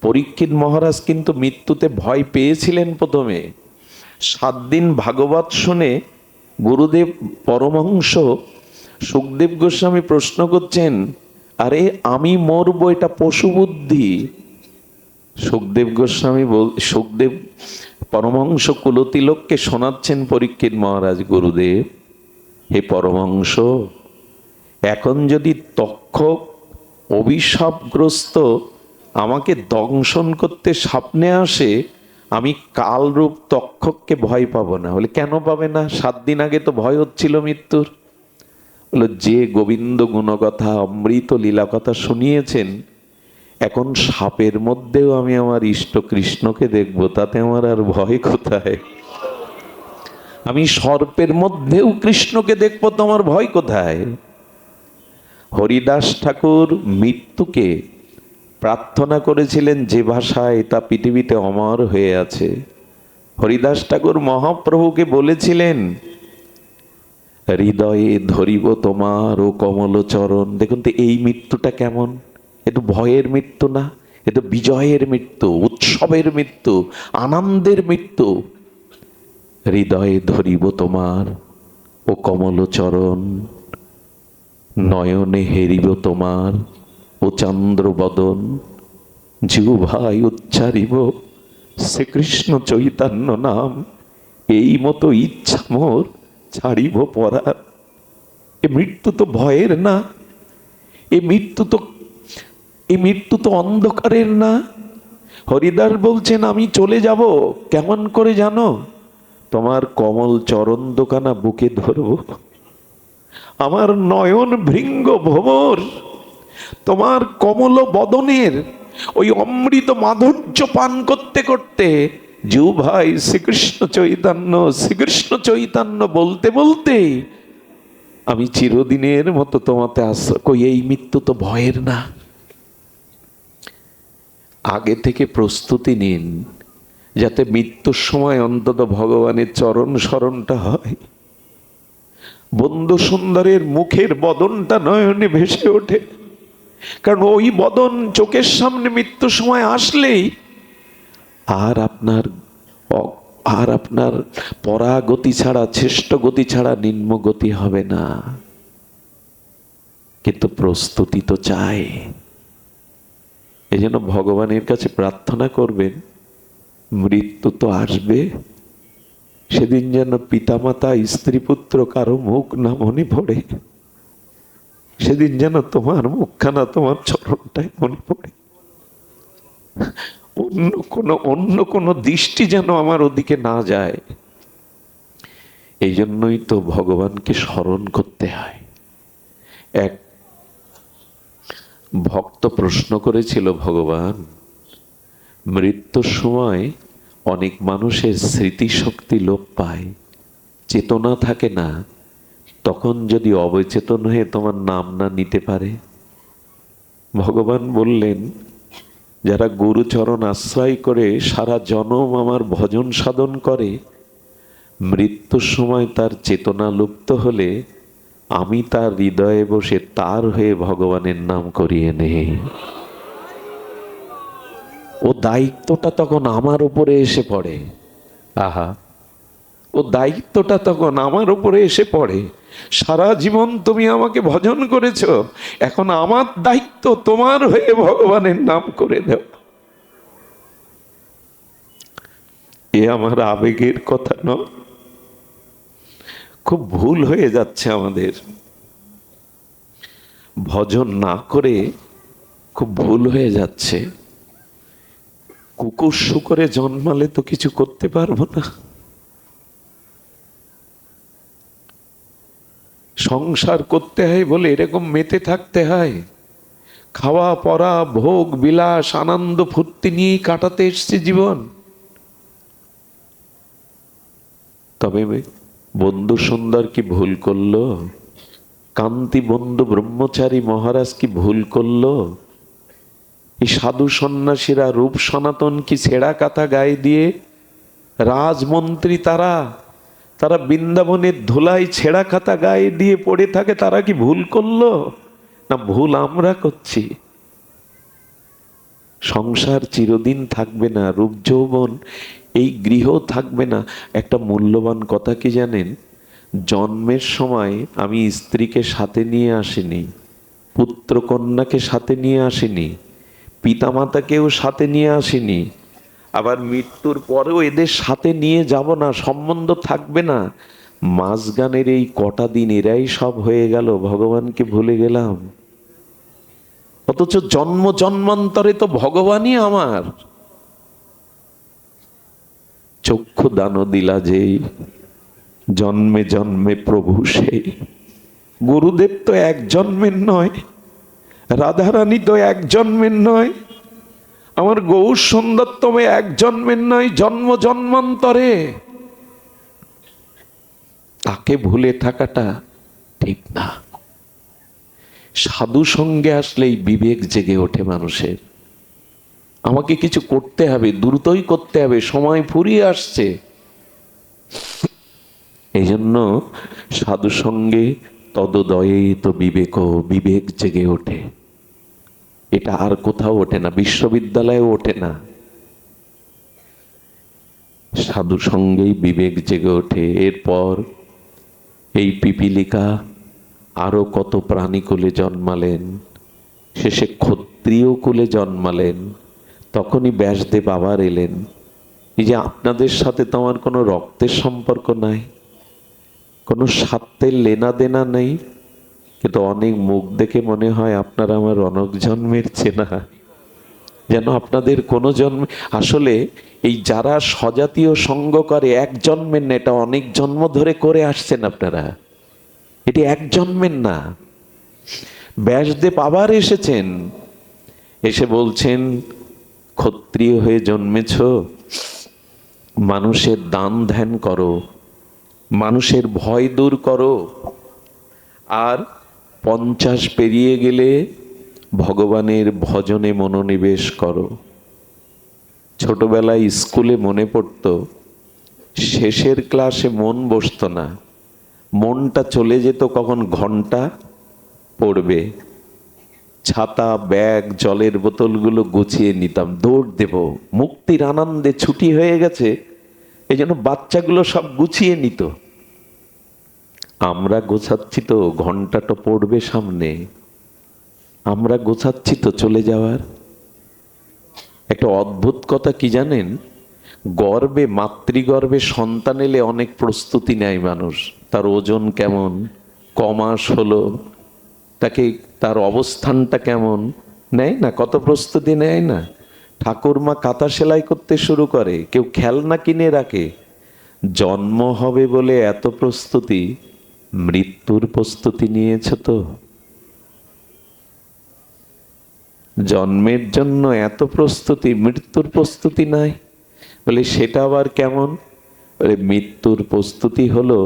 [SPEAKER 1] পরীক্ষিত মহারাজ কিন্তু মৃত্যুতে ভয় পেয়েছিলেন প্রথমে। 7 দিন ভাগবত শুনে গুরুদেব পরমহংস সুখদেব গোস্বামী প্রশ্ন করছেন, আরে আমি মরবো, এটা পশু বুদ্ধি। সুখদেব গোস্বামী সুখদেব পরমহংস কুলতিলককে শোনাচ্ছেন পরীক্ষিত মহারাজ, গুরুদেব, হে পরমহংস, এখন যদি তক্ষক অভিশাপগ্রস্ত আমাকে দংশন করতে স্বপ্নে আসে, আমি কালরূপ তক্ষককে ভয় পাবো না। বলে, কেন পাবে না? 7 দিন আগে তো ভয় হচ্ছিল মৃত্যুর। বলে, যে গোবিন্দ গুণকথা, অমৃত লীলা কথা শুনিয়েছেন, এখন সাপের মধ্যেও আমি আমার ইষ্ট কৃষ্ণকে দেখবো, তাতে আমার আর ভয় কোথায়? আমি সর্পের মধ্যেও কৃষ্ণকে দেখবো, তোমার ভয় কোথায়? হরিদাস ঠাকুর মৃত্যুকে প্রার্থনা করেছিলেন যে ভাষায়, তা পৃথিবীতে অমর হয়ে আছে। হরিদাস ঠাকুর মহাপ্রভুকে বলেছিলেন, হৃদয়ে ধরিব তোমার ও কমল চরণ। দেখুন তো এই মৃত্যুটা কেমন, এ তো ভয়ের মৃত্যু না, এ তো বিজয়ের মৃত্যু, উৎসব উৎসবের মৃত্যু, আনন্দের মৃত্যু। হৃদয়ে ধরিব তোমার ও কমল চরণ, নয়নে হেরিব তোমার ও চন্দ্র বদন, জিহ্বায় উচ্চারিব শ্রীকৃষ্ণ চৈতন্য নাম, এই মতো ইচ্ছা মোর ছাড়িব পরার। এ মৃত্যু তো ভয়ের না, এ মৃত্যু তো অন্ধকারের না। হরিদাস বলছেন আমি চলে যাব কেমন করে জানো? তোমার কমল চরণ দোকানা বুকে ধরব, আমার নয়ন ভৃঙ্গ ভ্রমর, তোমার কমল বদনের ওই অমৃত মাধুর্য পান করতে করতে ভাই শ্রীকৃষ্ণ চৈতন্য, শ্রীকৃষ্ণ চৈতন্য বলতে বলতে আমি চিরদিনের মতো তোমাতে আশ্রয়। কই এই মৃত্যু তো ভয়ের না। আগে থেকে প্রস্তুতি নিন, যাতে মৃত্যুর সময় অন্তত ভগবানের চরণ স্মরণটা হয়, বন্ধু সুন্দরের মুখের বদনটা নয়নে ভেসে ওঠে। কারণ ওই বদন চোখের সামনে মৃত্যুর সময় আসলেই আর আপনার পরাগতি ছাড়া, শ্রেষ্ঠ গতি ছাড়া নিম্ন গতি হবে না। কিন্তু প্রস্তুতি তো চাই। এই জন্য ভগবানের কাছে প্রার্থনা করবেন, মৃত্যু তো আসবে, সেদিন যেন পিতামাতা স্ত্রী পুত্র কারো মুখ না মনে পড়ে, সেদিন যেন তোমার মুখখানা, তোমার চরণটাই মনে পড়ে। অন্য কোনো দৃষ্টি যেন আমার ওদিকে না যায়। এই জন্যই তো ভগবানকে স্মরণ করতে হয়। এক ভক্ত প্রশ্ন করেছিল, ভগবান, মৃত্যুর সময় অনেক মানুষের স্মৃতিশক্তি লোপ পায়, চেতনা থাকে না, তখন যদি অবচেতন হয়ে তোমার নাম না নিতে পারে? ভগবান বললেন, যারা গুরুচরণ আশ্রয় করে সারা জনম আমার ভজন সাধন করে, মৃত্যুর সময় তার চেতনা লুপ্ত হলে আমি তার হৃদয়ে বসে তার হয়ে ভগবানের নাম করিয়ে নেই। ও দায়িত্বটা তখন আমার উপরে এসে পড়ে। আহা, ও দায়িত্বটা তখন আমার উপরে এসে পড়ে। সারা জীবন তুমি আমাকে ভজন করেছ, এখন আমার দায়িত্ব তোমার হয়ে ভগবানের নাম করে দেও। এ আমার আবেগের কথা নয়, খুব ভুল হয়ে যাচ্ছে আমাদের। ভজন না করে খুব ভুল হয়ে যাচ্ছে। কুকুর শুকরে জন্মালে তো কিছু করতে পারবো না। সংসার করতে হয় বলে এরকম মেতে থাকতে হয়, খাওয়া পরা ভোগ বিলাস আনন্দ ফুর্তি নিয়েই কাটাতে এসছে জীবন। তবে বন্ধু সুন্দর কি ভুল করলো? কান্তি বন্ধু ব্রহ্মচারী মহারাজ কি ভুল করলো? এই সাধু সন্ন্যাসীরা রূপ সনাতন কি ছেঁড়া কাঁথা গায়ে দিয়ে রাজমন্ত্রী, তারা বৃন্দাবনের ধুলায় ছেঁড়া কাঁথা গায়ে দিয়ে পড়ে থাকে, তারা কি ভুল করলো? না, ভুল আমরা করছি। সংসার চিরদিন থাকবে না, রূপ যৌবন এই গৃহ থাকবে না। একটা মূল্যবান কথা কি জানেন? জন্মের সময় আমি স্ত্রীকে সাথে নিয়ে আসিনি, পুত্র কন্যাকে সাথে নিয়ে আসিনি, পিতামাতাকেও সাথে নিয়ে আসিনি, আবার মৃত্যুর পরেও এদের সাথে নিয়ে যাব না, সম্বন্ধ থাকবে না। মাঝগানের এই কটা দিন এরাই সব হয়ে গেল, ভগবানকে ভুলে গেলাম। অথচ জন্ম জন্মান্তরে তো ভগবানই আমার। চক্ষু দান দিলা যেই, জন্মে জন্মে প্রভু সেই। গুরুদেব তো এক জন্মের নয়, রাধারানী তো এক জন্মের নয়, আমার গৌর সুন্দর তবে এক জন্মের নয়, জন্ম জন্মান্তরে। তাকে ভুলে থাকাটা ঠিক না। সাধু সঙ্গে আসলেই বিবেক জেগে ওঠে মানুষের। আমাকে কিছু করতে হবে, দ্রুতই করতে হবে, সময় ফুরিয়ে আসছে। এই জন্য সাধু সঙ্গে তদোদয়ে তো বিবেক জেগে ওঠে। এটা আর কোথাও ওঠে না, বিশ্ববিদ্যালয়ে ওঠে না। সাধু সঙ্গেই বিবেক জেগে ওঠে। এরপর এই পিপীলিকা আরো কত প্রাণী কুলে জন্মালেন, শেষে ক্ষত্রিয় কুলে জন্মালেন। তখনই ব্যাসদেব আবার এলেন, এই যে আপনাদের সাথে তো আমার কোনো রক্তের সম্পর্ক নাই, কোনো স্বার্থের লেনা দেনা নেই, কিন্তু অনেক মুখ দেখে মনে হয় আপনারা আমার অনেক জন্মের চেনা, যেন আপনাদের কোনো জন্মে। আসলে এই যারা স্বজাতীয় সঙ্গ করে এক জন্মের না, এটা অনেক জন্ম ধরে করে আসছেন আপনারা, এটি এক জন্মের না। ব্যাসদেব আবার এসেছেন, এসে বলছেন ক্ষত্রিয় হয়ে জন্মেছ, মানুষের দান ধ্যান করো, মানুষের ভয় দূর করো, আর 50 পেরিয়ে গেলে ভগবানের ভজনে মনোনিবেশ করো। ছোটবেলায় স্কুলে মনে পড়তো, শেষের ক্লাসে মন বসতো না, মনটা চলে যেত কখন ঘন্টা পড়বে। ছাতা, ব্যাগ, জলের বোতলগুলো গুছিয়ে নিতাম, দৌড় দেব, মুক্তির আনন্দে ছুটি হয়ে গেছে, এই জন্য বাচ্চাগুলো সব গুছিয়ে নিত। আমরা গোছাচ্ছি তো ঘন্টাটা পড়বে সামনে, আমরা গোছাচ্ছি তো চলে যাওয়ার। একটা অদ্ভুত কথা কি জানেন, গর্বে, মাতৃগর্ভে সন্তান এলে অনেক প্রস্তুতি নেয় মানুষ, তার ওজন কেমন, কমাস হলো, তাকে তার অবস্থানটা কেমন, নেয় না? কত প্রস্তুতি নেয় না? ঠাকুরমা কাঁথা সেলাই করতে শুরু করে, কেউ খেলনা কিনে রাখে। জন্ম হবে বলে এত প্রস্তুতি, মৃত্যুর প্রস্তুতি নিয়েছ তো? জন্মের জন্য এত প্রস্তুতি, মৃত্যুর প্রস্তুতি নাই বলে সেটা আবার কেমন? বলে মৃত্যুর প্রস্তুতি হলো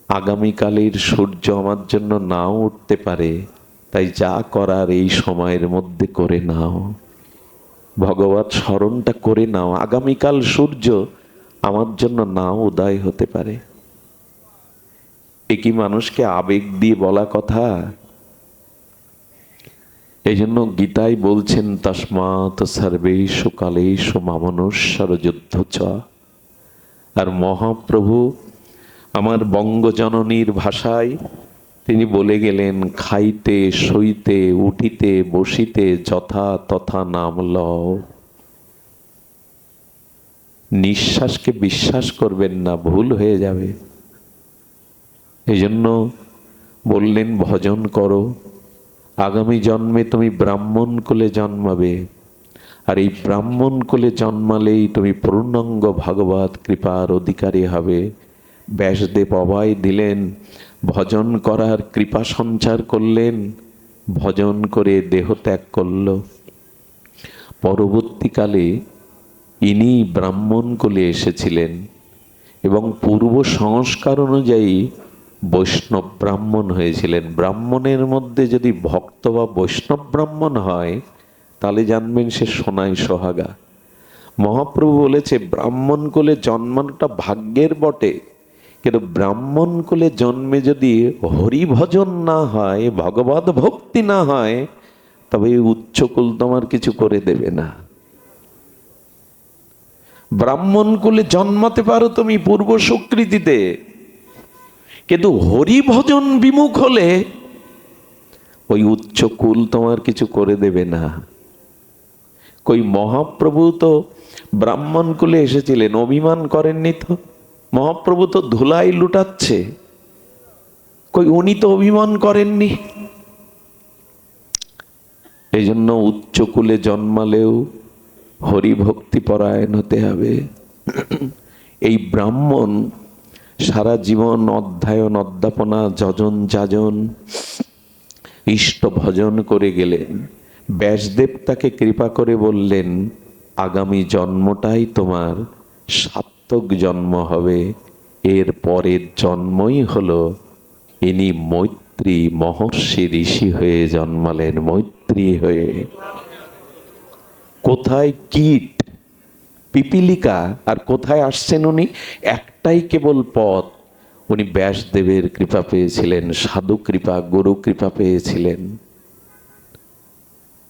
[SPEAKER 1] আগামীকালের সূর্য আমার জন্য নাও উঠতে পারে, তাই যা করার এই সময়ের মধ্যে করে নাও, ভগবত স্মরণটা করে নাও, আগামীকাল সূর্য আমার জন্য নাও উদয় হতে পারে। এ কি মানুষকে আবেগ দিয়ে বলা কথা? এই জন্য গীতায় বলছেন, তস্মাৎ সর্বেষু কালেষু মামনুষ্যর যুদ্ধ চ। আর মহাপ্রভু আমার বঙ্গজননীর ভাষায় তিনি বলে গেলেন, খাইতে সইতে উঠিতে বসিতে যথা তথা নাম লও। নিঃশ্বাসকে বিশ্বাস করবেন না, ভুল হয়ে যাবে। এই জন্য বললেন ভজন করো, আগামী জন্মে তুমি ব্রাহ্মণ কুলে জন্মাবে, আর এই ব্রাহ্মণ কুলে জন্মালেই তুমি পূর্ণাঙ্গ ভগবত কৃপার অধিকারী হবে। ব্যাসদেব অভয় দিলেন, ভজন করার কৃপা সঞ্চার করলেন, ভজন করে দেহ ত্যাগ করল। পরবর্তীকালে ইনি ব্রাহ্মণ কুলে এসেছিলেন এবং পূর্ব সংস্কার অনুযায়ী বৈষ্ণব ব্রাহ্মণ হয়েছিলেন। ব্রাহ্মণের মধ্যে যদি ভক্ত বা বৈষ্ণব ব্রাহ্মণ হয় তাহলে জানবেন সে সোনায় সোহাগা। মহাপ্রভু বলেছে ব্রাহ্মণ কুলে জন্মানোটা ভাগ্যের বটে, কিন্তু ব্রাহ্মণ কুলে জন্মে যদি হরি ভজন না হয়, ভগবত ভক্তি না হয়, তবে উচ্চকুল তোমার কিছু করে দেবে না। ব্রাহ্মণ কুলে জন্মাতে পারো তুমি পূর্ব সুকৃতিতে, কিন্তু হরি ভজন বিমুখ হলে ওই উচ্চ কুল তোমার কিছু করে দেবে না। কই মহাপ্রভু তো ব্রাহ্মণ কুলে এসেছিলেন, অভিমান করেননি তো? মহাপ্রভু তো ধুলাই লুটাচ্ছে, কই উনি তো অভিমান করেননি। এই জন্য উচ্চ কুলে জন্মালেও হরিভক্তি পরায়ণ হতে হবে। এই ব্রাহ্মণ সারা জীবন অধ্যয়ন অধ্যাপনা যজন যাজন ইষ্ট ভজন করে গেলেন। ব্যাসদেব তাকে কৃপা করে বললেন, আগামী জন্মটাই তোমার সার্থক জন্ম হবে। এর পরের জন্মই হলো ইনি মৈত্রী মহর্ষি ঋষি হয়ে জন্মালেন, মৈত্রী হয়ে। কোথায় কীট পিপীলিকা, আর কোথায় আসছেন উনি? একটাই কেবল পথ, উনি ব্যাসদেবের কৃপা পেয়েছিলেন, সাধু কৃপা, গুরু কৃপা পেয়েছিলেন।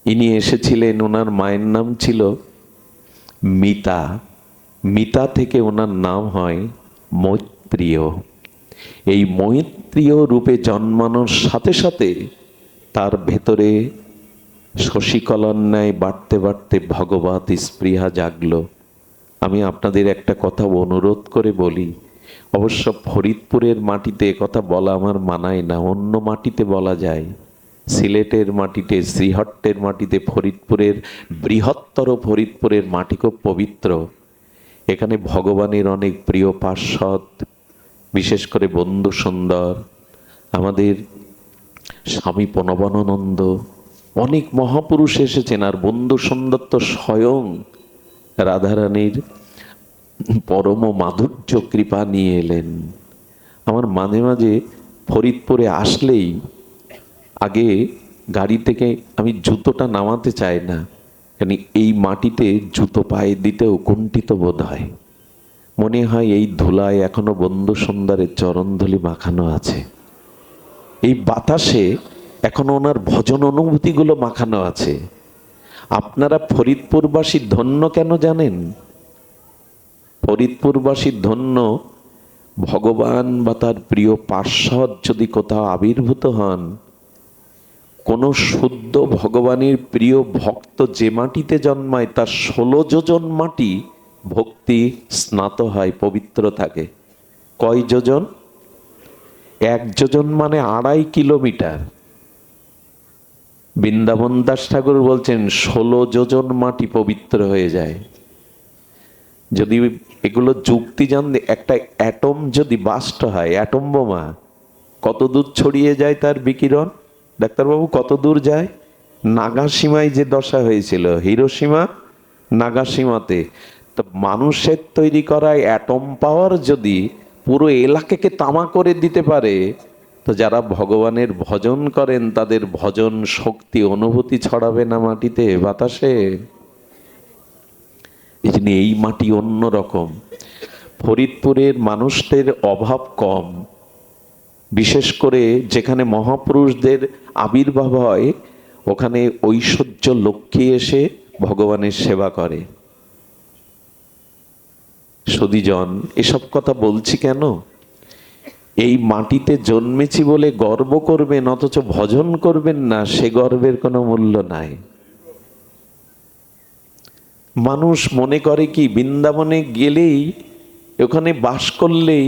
[SPEAKER 1] ইনি এসেছিলেন, ওনার মায়ের নাম ছিল মিতা। মিতা থেকে ওনার নাম হয় মৈত্রেয়। এই মৈত্রেয় রূপে জন্মানোর সাথে সাথে তার ভেতরে শশীকলার ন্যায় বাড়তে বাড়তে ভগবত স্পৃহা জাগলো। আমি আপনাদের একটা কথা অনুরোধ করে বলি, অবশ্য ফরিদপুরের মাটিতে কথা বলা আমার মানায় না, অন্য মাটিতে বলা যায়। সিলেটের মাটিতে, শ্রীহট্টের মাটিতে, ফরিদপুরের বৃহত্তর ফরিদপুরের মাটি খুব পবিত্র। এখানে ভগবানের অনেক প্রিয় পার্ষদ, বিশেষ করে বন্ধু সুন্দর, আমাদের স্বামী প্রণবানন্দ, অনেক মহাপুরুষ এসেছেন। আর বন্ধু সুন্দর তো স্বয়ং রাধারানীর পরম মাধুর্য কৃপা নিয়ে এলেন। আমার মাঝে মাঝে ফরিদপুরে আসলেই আগে গাড়ি থেকে আমি জুতোটা নামাতে চাই না, কারণ এই মাটিতে জুতো পায়ে দিতেও কুণ্ঠিত বোধ হয়। মনে হয় এই ধুলায় এখনো বন্ধু সুন্দরের চরণধুলি মাখানো আছে, এই বাতাসে এখনো ওনার ভজন অনুভূতিগুলো মাখানো আছে। আপনারা ফরিদপুরবাসী ধন্য কেন জানেন? ফরিদপুরবাসী ধন্য, ভগবান বা তার প্রিয় পার্ষদ যদি কোথাও আবির্ভূত হন, কোন শুদ্ধ ভগবানের প্রিয় ভক্ত যে মাটিতে জন্মায় তার 16 যোজন মাটি ভক্তি স্নাত হয়, পবিত্র থাকে। কয় যোজন? 1 যোজন মানে 2.5 কিলোমিটার। বৃন্দাবন দাস ঠাকুর বলছেন 16 যোজন মাটি পবিত্র হয়ে যায়। যদি এগুলো যুক্তি জানলে, একটা অ্যাটম যদি বাস্ট হয়, অ্যাটম বোমা কত দূর ছড়িয়ে যায় তার বিকিরণ? ডাক্তারবাবু কত দূর যায়? নাগাসীমায় যে দশা হয়েছিল, হিরোসীমা নাগাসীমাতে, তো মানুষের তৈরি করা অ্যাটম পাওয়ার যদি পুরো এলাকাকে তামা করে দিতে পারে, তো যারা ভগবানের ভজন করেন তাদের ভজন শক্তি অনুভূতি ছড়াবে না মাটিতে, বাতাসে? এই জন্য এই মাটি অন্যরকম। ফরিদপুরের মানুষদের অভাব কম, বিশেষ করে যেখানে মহাপুরুষদের আবির্ভাব হয় ওখানে ঐশ্বর্য লক্ষ্মী এসে ভগবানের সেবা করে। সুধীজন, এসব কথা বলছি কেন? এই মাটিতে জন্মেছি বলে গর্ব করবেন, অথচ ভজন করবেন না, সে গর্বের কোনো মূল্য নাই। মানুষ মনে করে কি বৃন্দাবনে গেলেই, ওখানে বাস করলেই,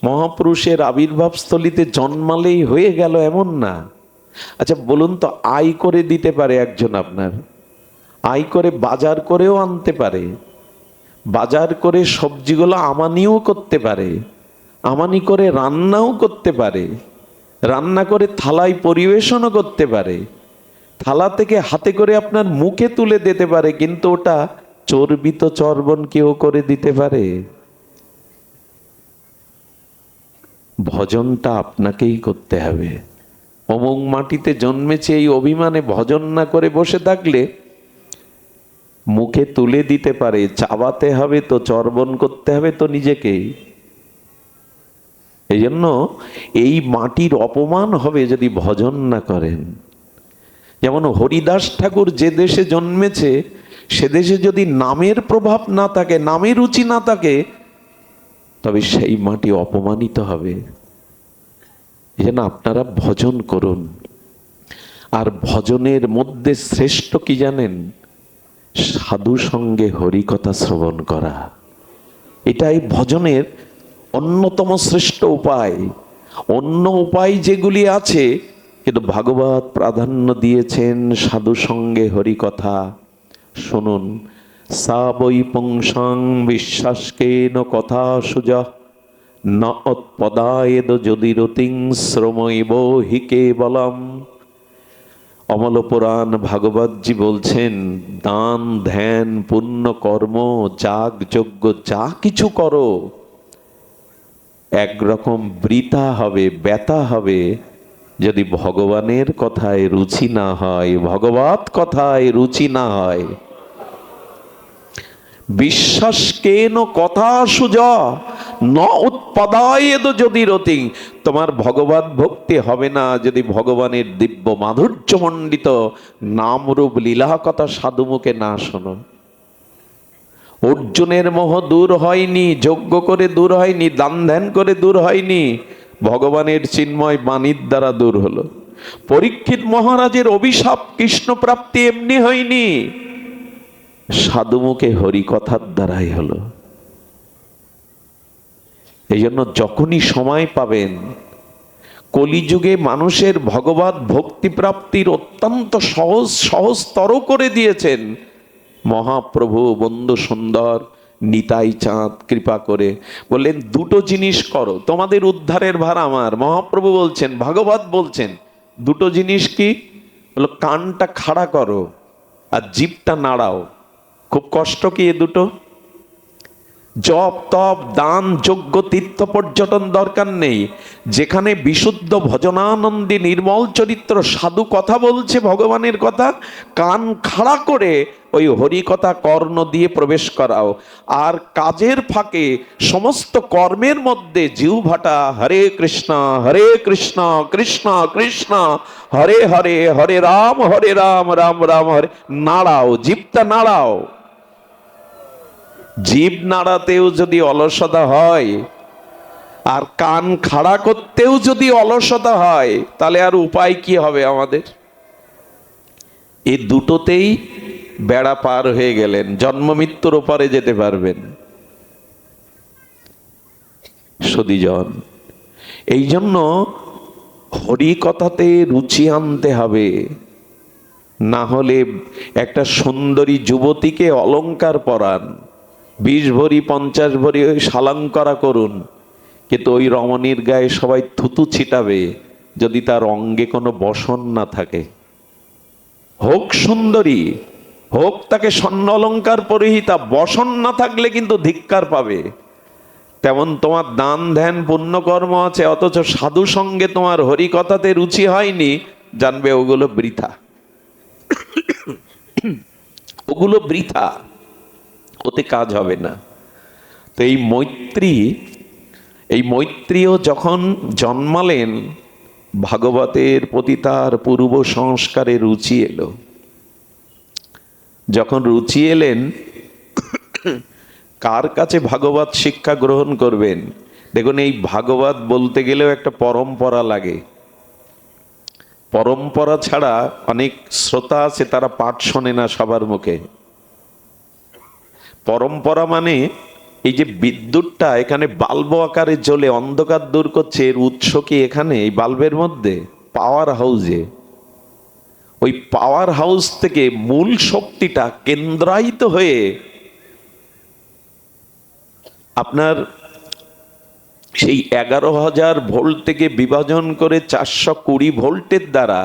[SPEAKER 1] মহাপুরুষের আবির্ভাব স্থলিতে জন্মালেই হয়ে গেল, এমন না। আচ্ছা বলুন তো, আয় করে দিতে পারে একজন, আপনার আয় করে বাজার করেও আনতে পারে, বাজার করে সবজিগুলো আমানিও করতে পারে, আমানি করে রান্নাও করতে পারে, রান্না করে থালায় পরিবেশনও করতে পারে, থালা থেকে হাতে করে আপনার মুখে তুলে দিতে পারে, কিন্তু ওটা চর্বিত চর্বণ কেউ করে দিতে পারে? ভজনটা আপনাকেই করতে হবে। অমুক মাটিতে জন্মেছে এই অভিমানে ভজন না করে বসে থাকলে মুখে তুলে দিতে পারে, চাবাতে হবে তো, চর্বণ করতে হবে তো নিজেকেই। এই জন্য এই মাটির অপমান হবে যদি ভজন না করেন। যেমন হরিদাস ঠাকুর যে দেশে জন্মেছে সে দেশে যদি নামের প্রভাব না থাকে, নামের রুচি না থাকে, তবে সেই মাটি অপমানিত হবে। এই জন্য আপনারা ভজন করুন। আর ভজনের মধ্যে শ্রেষ্ঠ কি জানেন? সাধু সঙ্গে হরিকথা শ্রবণ করা। এটাই ভজনের অন্যতম শ্রেষ্ঠ উপায়। অন্য উপায় যেগুলি আছে, কিন্তু ভাগবত প্রাধান্য দিয়েছেন সাধু সঙ্গে হরিকথা। শুনুন, সা বৈ পুংসাং বিশ্বাসকেন কথা সুজা ন উৎপদায়েদ যদি রতিং শ্রমৈব হি কেবলম। অমল পুরাণ ভাগবতজি বলছেন, দান ধ্যান পুণ্য কর্ম যাগ যজ্ঞ যা কিছু করো, একরকম বৃথা হবে, ব্যথা হবে যদি ভগবানের কথায় রুচি না হয়, ভগবত কথায় রুচি না হয়। বিশ্বাস কেন কথা সুজা ন উৎপদায়েদ যদি রতি। তোমার ভগবত ভক্তি হবে না যদি ভগবানের দিব্য মাধুর্য মণ্ডিত নামরূপ লীলা কথা সাধু মুখে না শোনো। অর্জুনের মোহ দূর হয়নি, যজ্ঞ করে দূর হয়নি, দান ধ্যান করে দূর হয়নি, ভগবানের চিন্ময় বাণীর দ্বারা দূর হলো। পরীক্ষিত মহারাজের অভিশাপ কৃষ্ণ প্রাপ্তি এমনি হয়নি, সাধুমুখে হরিকথার দ্বারাই হলো। এই জন্য যখনই সময় পাবেন, কলিযুগে মানুষের ভগবত ভক্তি প্রাপ্তির অত্যন্ত সহজতর করে দিয়েছেন মহাপ্রভু বন্ধু সুন্দর নিতাই চাঁদ কৃপা করে। বললেন দুটো জিনিস করো, তোমাদের উদ্ধারের ভার আমার। মহাপ্রভু বলছেন, ভাগবত বলছেন, দুটো জিনিস কি? বলো, কানটা খাড়া করো আর জিভটা নাড়াও। খুব কষ্ট কি এ দুটো? জপ তপ দান যজ্ঞ তীর্থ পর্যটন দরকার নেই। যেখানে বিশুদ্ধ ভজনানন্দী নির্মল চরিত্র সাধু কথা বলছে ভগবানের কথা, কান খাড়া করে ওই হরি কথা কর্ণ দিয়ে প্রবেশ করাও। আর কাজের ফাঁকে সমস্ত কর্মের মধ্যে জিহ্বাটা হরে কৃষ্ণ কৃষ্ণ কৃষ্ণ হরে হরে, হরে রাম রাম রাম হরে, নাড়াও, জিভটা নাড়াও। জিভ নাড়াতেও যদি অলসতা হয় আর কান খাড়া করতেও যদি অলসতা হয়, তাহলে আর উপায় কি হবে আমাদের? এই দুটোতেই বেড়া পার হয়ে গেলেন, জন্ম মৃত্যুর ওপারে যেতে পারবেন। সদীজন, এই জন্য হরি কথাতে রুচি আনতে হবে। না হলে একটা সুন্দরী যুবতীকে অলংকার পরান, 20 ভরি 50 ভরি ওই শালঙ্করা করুন, কিন্তু ওই রমণীর গায়ে সবাই থুতু ছিটাবে যদি তার অঙ্গে কোনো বসন না থাকে। হোক সুন্দরী, হোক তাকে স্বর্ণ অলঙ্কার পরিহিতা, বসন না থাকলে কিন্তু ধিক্কার পাবে। তেমন তোমার দান ধ্যান পুণ্যকর্ম আছে, অথচ সাধু সঙ্গে তোমার হরি কথাতে রুচি হয়নি, জানবে ওগুলো বৃথা, ওগুলো বৃথা, ওতে কাজ হবে না। তো এই মৈত্রীও যখন জন্মালেন, ভাগবতের প্রতি তার পূর্ব সংস্কারে রুচি এলো। যখন রুচি এলেন, কার কাছে ভাগবত শিক্ষা গ্রহণ করবেন? দেখুন, এই ভাগবত বলতে গেলেও একটা পরম্পরা লাগে। পরম্পরা ছাড়া অনেক শ্রোতা আছে, তারা পাঠ শোনে না সবার মুখে। পরম্পরা মানে এই যে বিদ্যুৎটা এখানে বাল্ব আকারে জ্বলে অন্ধকার দূর করছে, এর উৎস কি এখানে এই বাল্বের মধ্যে? পাওয়ার হাউসে। ওই পাওয়ার হাউস থেকে মূল শক্তিটা কেন্দ্রায়িত হয়ে আপনার সেই 11,000 ভোল্ট থেকে বিভাজন করে 420 ভোল্টের দ্বারা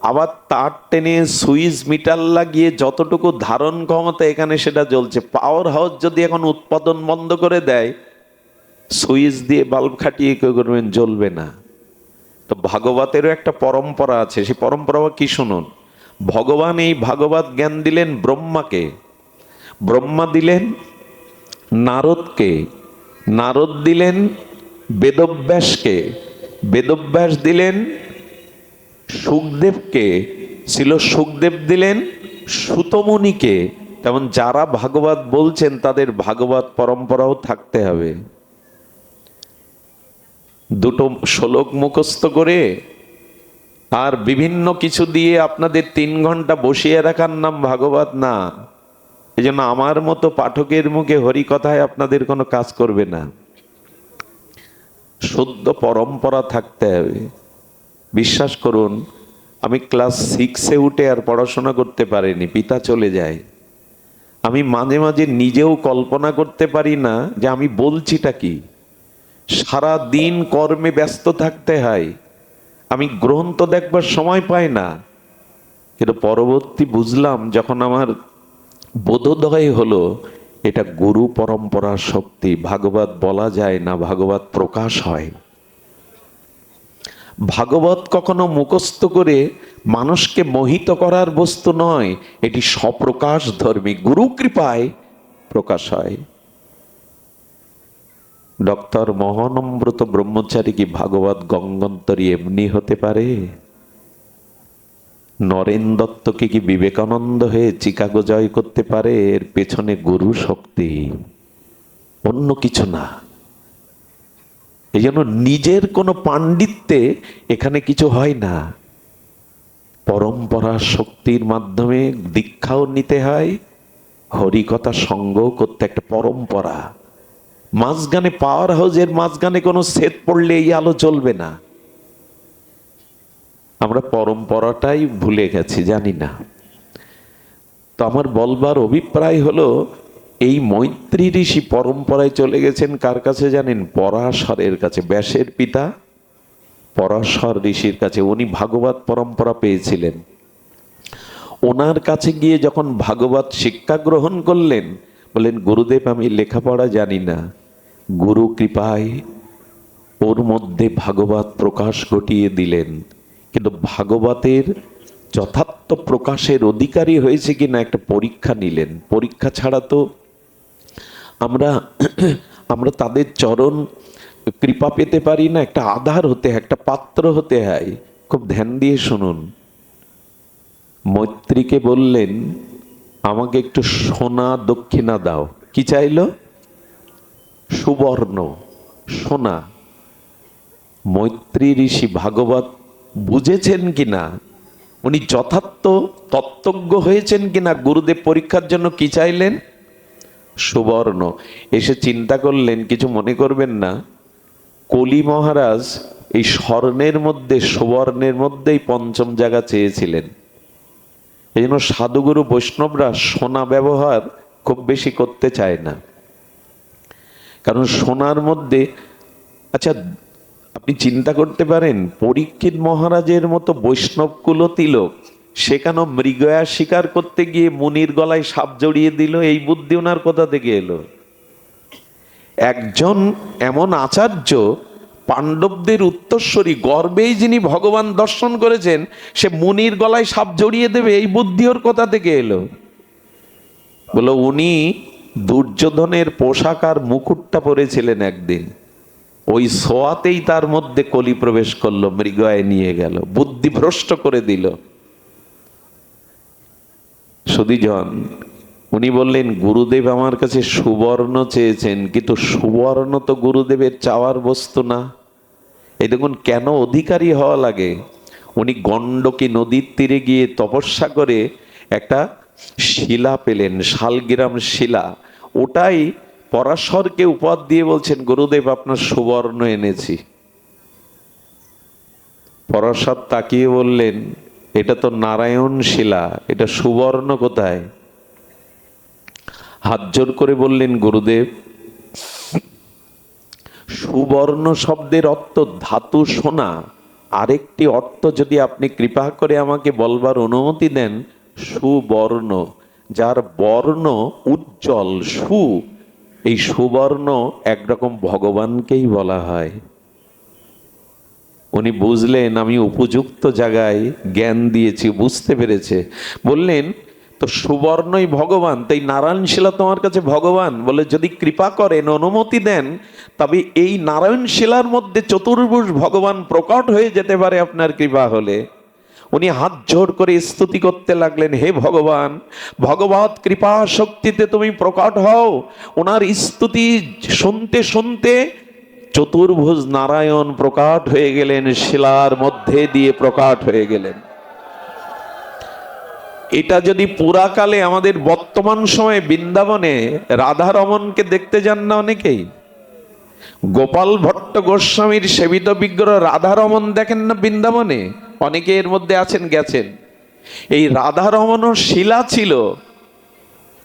[SPEAKER 1] আবার তার টেনে সুইচ মিটার লাগিয়ে যতটুকু ধারণ ক্ষমতা এখানে সেটা জ্বলছে। পাওয়ার হাউস যদি এখন উৎপাদন বন্ধ করে দেয়, সুইচ দিয়ে বাল্ব খাটিয়ে কেউ করবেন, জ্বলবে না। তো ভাগবতেরও একটা পরম্পরা আছে, সেই পরম্পরা কি শুনুন। ভগবান এই ভাগবত জ্ঞান দিলেন ব্রহ্মাকে, ব্রহ্মা দিলেন নারদকে, নারদ দিলেন বেদব্যাসকে, বেদব্যাস দিলেন সুখদেবকে, সুখদেব দিলেন সুতমুনিকে। তেমন যারা ভাগবত বলছেন তাদের ভাগবত পরম্পরাও থাকতে হবে। দুটো শ্লোক মুখস্থ করে আর বিভিন্ন কিছু দিয়ে আপনাদের 3 ঘন্টা বসিয়ে রাখার নাম ভাগবত না। এই জন্য আমার মতো পাঠকের মুখে হরি কথায় আপনাদের কোনো কাজ করবে না। শুদ্ধ পরম্পরা থাকতে হবে। বিশ্বাস করুন, আমি ক্লাস 6-এ উঠে আর পড়াশোনা করতে পারিনি, পিতা চলে যায়। আমি মাঝে মাঝে নিজেও কল্পনা করতে পারি না যে আমি বলছিটা কি। সারা দিন কর্মে ব্যস্ত থাকতে হয়, আমি গ্রন্থ দেখবার সময় পাই না। কিন্তু পরবর্তী বুঝলাম, যখন আমার বোধোদয় হলো, এটা গুরু পরম্পরার শক্তি। ভাগবত বলা যায় না, ভাগবত প্রকাশ হয়। ভাগবত কখনো মুখস্থ করে মানুষকে মোহিত করার বস্তু নয়, এটি স্বপ্রকাশ ধর্মী, গুরু কৃপায় প্রকাশ হয়। ডক্টর মোহনম্রত ব্রহ্মচারী কি ভাগবত গঙ্গন্তরী এমনি হতে পারে? নরেন দত্তকে কি বিবেকানন্দ হয়ে চিকাগো জয় করতে পারে? এর পেছনে গুরু শক্তি, অন্য কিছু না। এই জন্য নিজের কোনো পাণ্ডিত্যে এখানে কিছু হয় না, পরম্পরা শক্তির মাধ্যমে দীক্ষাও নিতে হয়, হরিকথা সঙ্গ করতে একটা পরম্পরা। মাঝখানে পাওয়ার হাউসের মাঝখানে কোনো সেট পড়লে এই আলো চলবে না। আমরা পরম্পরাটাই ভুলে গেছি, জানি না। তো আমার বলবার অভিপ্রায় হলো, এই মৈত্রী ঋষি পরম্পরায় চলে গেছেন কার কাছে জানেন? পরাশরের কাছে, ব্যাসের পিতা পরাশর ঋষির কাছে। উনি ভাগবত পরম্পরা পেয়েছিলেন। ওনার কাছে গিয়ে যখন ভাগবত শিক্ষা গ্রহণ করলেন, বললেন গুরুদেব আমি লেখাপড়া জানি না, গুরু কৃপায় ওর মধ্যে ভাগবত প্রকাশ ঘটিয়ে দিলেন। কিন্তু ভাগবতের যথার্থ প্রকাশের অধিকারী হয়েছে কিনা একটা পরীক্ষা নিলেন। পরীক্ষা ছাড়া তো আমরা আমরা তাদের চরণ কৃপা পেতে পারি না। একটা আধার হতে হয়, একটা পাত্র হতে হয়। খুব ধ্যান দিয়ে শুনুন। মৈত্রীকে বললেন আমাকে একটু সোনা দক্ষিণা দাও। কি চাইলো? সুবর্ণ, সোনা। মৈত্রী ঋষি ভাগবত বুঝেছেন কিনা, উনি যথার্থ তত্ত্বজ্ঞ হয়েছেন কিনা, গুরুদেব পরীক্ষার জন্য কি চাইলেন? সুবর্ণ। এসে চিন্তা করলেন, কিছু মনে করবেন না, কলি মহারাজ এই স্বর্ণের মধ্যে সুবর্ণের মধ্যেই পঞ্চম জায়গা চেয়েছিলেন। এই জন্য সাধুগুরু বৈষ্ণবরা সোনা ব্যবহার খুব বেশি করতে চায় না, কারণ সোনার মধ্যে, আচ্ছা আপনি চিন্তা করতে পারেন, পরীক্ষিত মহারাজের মতো বৈষ্ণব কুলতিলক সেখানে মৃগয়া শিকার করতে গিয়ে মুনির গলায় সাপ জড়িয়ে দিল, এই বুদ্ধি ওনার কোথা থেকে এলো? একজন এমন আচার্য, পাণ্ডবদের উত্তরসূরি, গর্বেই যিনি ভগবান দর্শন করেছেন, সে মুনির গলায় সাপ জড়িয়ে দেবে, এই বুদ্ধি ওর কোথা থেকে এলো? বলো, উনি দুর্যোধনের পোশাক আর মুকুটটা পরেছিলেন একদিন, ওই সোয়াতেই তার মধ্যে কলি প্রবেশ করলো, মৃগয়ায় নিয়ে গেল, বুদ্ধি ভ্রষ্ট করে দিল। সুধীজন, উনি বললেন গুরুদেব আমার কাছে সুবর্ণ চেয়েছেন, কিন্তু সুবর্ণ তো গুরুদেবের চাওয়ার বস্তু না। এই দেখুন কেন অধিকারী হওয়া লাগে। উনি গণ্ডকী নদীর তীরে গিয়ে তপস্যা করে একটা শিলা পেলেন, শালগ্রাম শিলা। ওটাই পরাশরকে উপহার দিয়ে বলছেন গুরুদেব আপনার সুবর্ণ এনেছি। পরাশর তাকিয়ে বললেন এটা তো নারায়ণ শিলা, এটা সুবর্ণ কোথায়? হাত জোর করে বললেন গুরুদেব, সুবর্ণ শব্দের অর্থ ধাতু সোনা, আরেকটি অর্থ যদি আপনি কৃপা করে আমাকে বলবার অনুমতি দেন, সুবর্ণ, যার বর্ণ উজ্জ্বল, সু, এই সুবর্ণ একরকম ভগবানকেই বলা হয়। উনি বুঝলেন আমি উপযুক্ত জায়গায় জ্ঞান দিয়েছি, বুঝতে পেরেছে। বললেন তো সুবর্ণই ভগবান, তাই নারায়ণ শিলা তোমার কাছে ভগবান। বলে যদি কৃপা করেন, অনুমতি দেন, তবে এই নারায়ণ শিলার মধ্যে চতুর্ভুজ ভগবান প্রকট হয়ে যেতে পারে আপনার কৃপা হলে। উনি হাত জোড় করে স্তুতি করতে লাগলেন, হে ভগবান, ভগবত কৃপা শক্তিতে তুমি প্রকট হও। ওনার স্তুতি শুনতে শুনতে চতুর্ভুজ নারায়ণ প্রকট হয়ে গেলেন, শিলার মধ্যে দিয়ে প্রকট হয়ে গেলেন। এটা যদি পুরাকালে আমাদের বর্তমান সময়ে বৃন্দাবনে রাধা রমনকে দেখতে যান না অনেকেই, গোপাল ভট্ট গোস্বামীর সেবিত বিগ্রহ রাধা রমন দেখেন না বৃন্দাবনে, অনেকে এর মধ্যে আছেন, গেছেন। এই রাধা রমনও শিলা ছিল।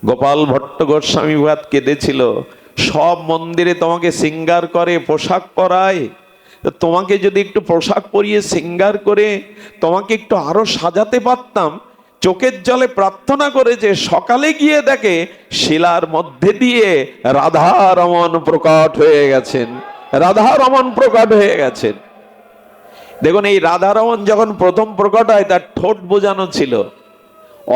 [SPEAKER 1] গোপাল ভট্ট গোস্বামী ভাত কেঁদেছিল, সব মন্দিরে তোমাকে সিঙ্গার করে, পোশাক পরায়, তোমাকে যদি একটু পোশাক পরিয়ে সিঙ্গার করে তোমাকে একটু আরো সাজাতে পারতাম। চোখের জলে প্রার্থনা করে যে সকালে গিয়ে দেখে শিলার মধ্যে দিয়ে রাধা রমন প্রকট হয়ে গেছেন, রাধা রমন প্রকট হয়ে গেছেন। দেখুন এই রাধা রমন যখন প্রথম প্রকট হয় তার ঠোঁট বোঝানো ছিল।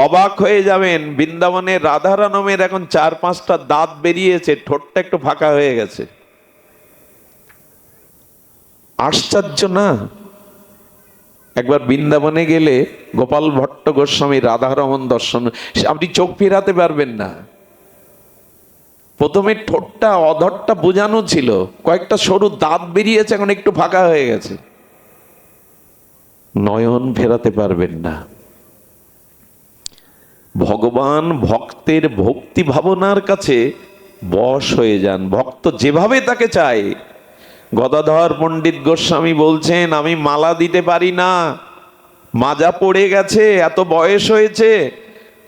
[SPEAKER 1] অবাক হয়ে যাবেন, বৃন্দাবনে রাধারানমের এখন 4-5টা দাঁত বেরিয়েছে, ঠোঁটটা একটু ফাঁকা হয়ে গেছে। আশ্চর্য না? একবার বৃন্দাবনে গেলে গোপাল ভট্ট গোস্বামী রাধারমণ দর্শন, আপনি চোখ ফেরাতে পারবেন না। প্রথমে ঠোঁটটা অধরটা বোঝানো ছিল, কয়েকটা সরু দাঁত বেরিয়েছে, এখন একটু ফাঁকা হয়ে গেছে, নয়ন ফেরাতে পারবেন না। ভগবান ভক্তের ভক্তি ভাবনার কাছে বশ হয়ে যান, ভক্ত যেভাবে তাকে চায়। গদাধর পণ্ডিত গোস্বামী বলছেন, আমি মালা দিতে পারি না, মাজা পড়ে গেছে, এত বয়স হয়েছে,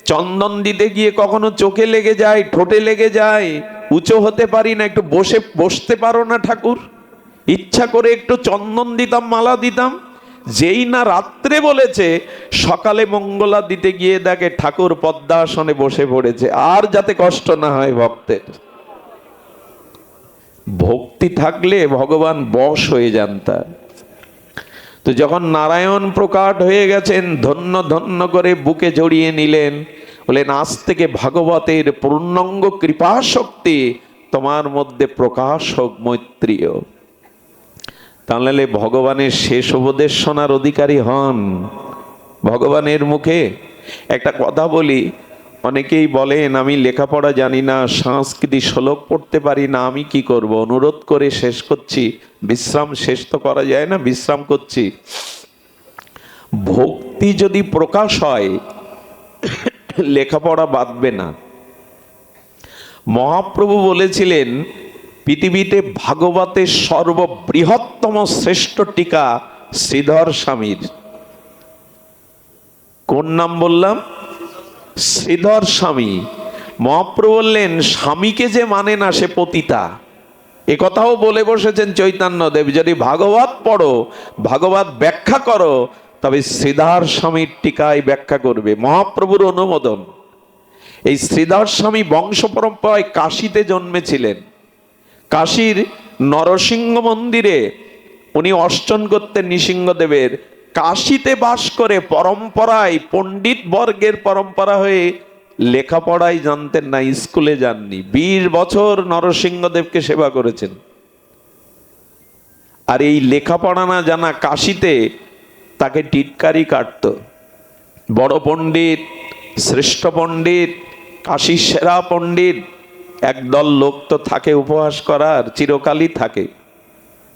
[SPEAKER 1] চন্দন দিতে গিয়ে কখনো চোখে লেগে যায়, ঠোঁটে লেগে যায়, উঁচু হতে পারি না, একটু বসতে পারো না ঠাকুর? ইচ্ছা করে একটু চন্দন দিতাম, মালা দিতাম। যেই না রাত্রে বলেছে, সকালে মঙ্গলা দিতে গিয়ে দেখে ঠাকুর পদ্মাসনে বসে পড়েছে, আর যাতে কষ্ট না হয় ভক্তের। ভক্তি থাকলে ভগবান বশ হয়ে যান তার। তো যখন নারায়ণ প্রকাট হয়ে গেছেন, ধন্য ধন্য করে বুকে জড়িয়ে নিলেন, বলেন আজ থেকে ভাগবতের পূর্ণাঙ্গ কৃপা শক্তি তোমার মধ্যে প্রকাশ হোক মৈত্রীয়। তাহলে ভগবানের শেষ উপদেশ শোনার অধিকারী হন। ভগবানের মুখে একটা কথা বলি, অনেকেই বলেন আমি লেখাপড়া জানি না, সংস্কৃতি শ্লোক পড়তে পারি না, আমি কি করব? অনুরোধ করে শেষ করছি, বিশ্রাম শেষ তো করা যায় না, বিশ্রাম করছি। ভক্তি যদি প্রকাশ হয়, লেখাপড়া বাঁধবে না। মহাপ্রভু বলেছিলেন, পৃথিবীতে ভাগবতের সর্ববৃহত্তম শ্রেষ্ঠ টিকা শ্রীধর স্বামীর। কোন নাম বললাম? শ্রীধর স্বামী। মহাপ্রভু বললেন, স্বামীকে যে মানে না সে পতিতা। এ কথাও বলে বসেছেন চৈতন্যদেব, যদি ভাগবত পড়ো, ভাগবত ব্যাখ্যা করো, তবে শ্রীধর স্বামীর টিকায় ব্যাখ্যা করবে। মহাপ্রভুর অনুমোদন। এই শ্রীধর স্বামী বংশ পরম্পরায় কাশীতে জন্মেছিলেন। কাশীর নরসিংহ মন্দিরে উনি অর্চন করতেন নৃসিংহদেবের। কাশীতে বাস করে পরম্পরায় পণ্ডিত বর্গের পরম্পরা হয়ে লেখাপড়াই জানতেন না, স্কুলে যাননি। 20 বছর নরসিংহদেবকে সেবা করেছেন। আর এই লেখাপড়া না জানা কাশীতে তাকে টিটকারি কাটত। বড় পণ্ডিত, শ্রেষ্ঠ পণ্ডিত, কাশীর সেরা পণ্ডিত, একদল লোক তো থাকে উপহাস করার, চিরকালই থাকে,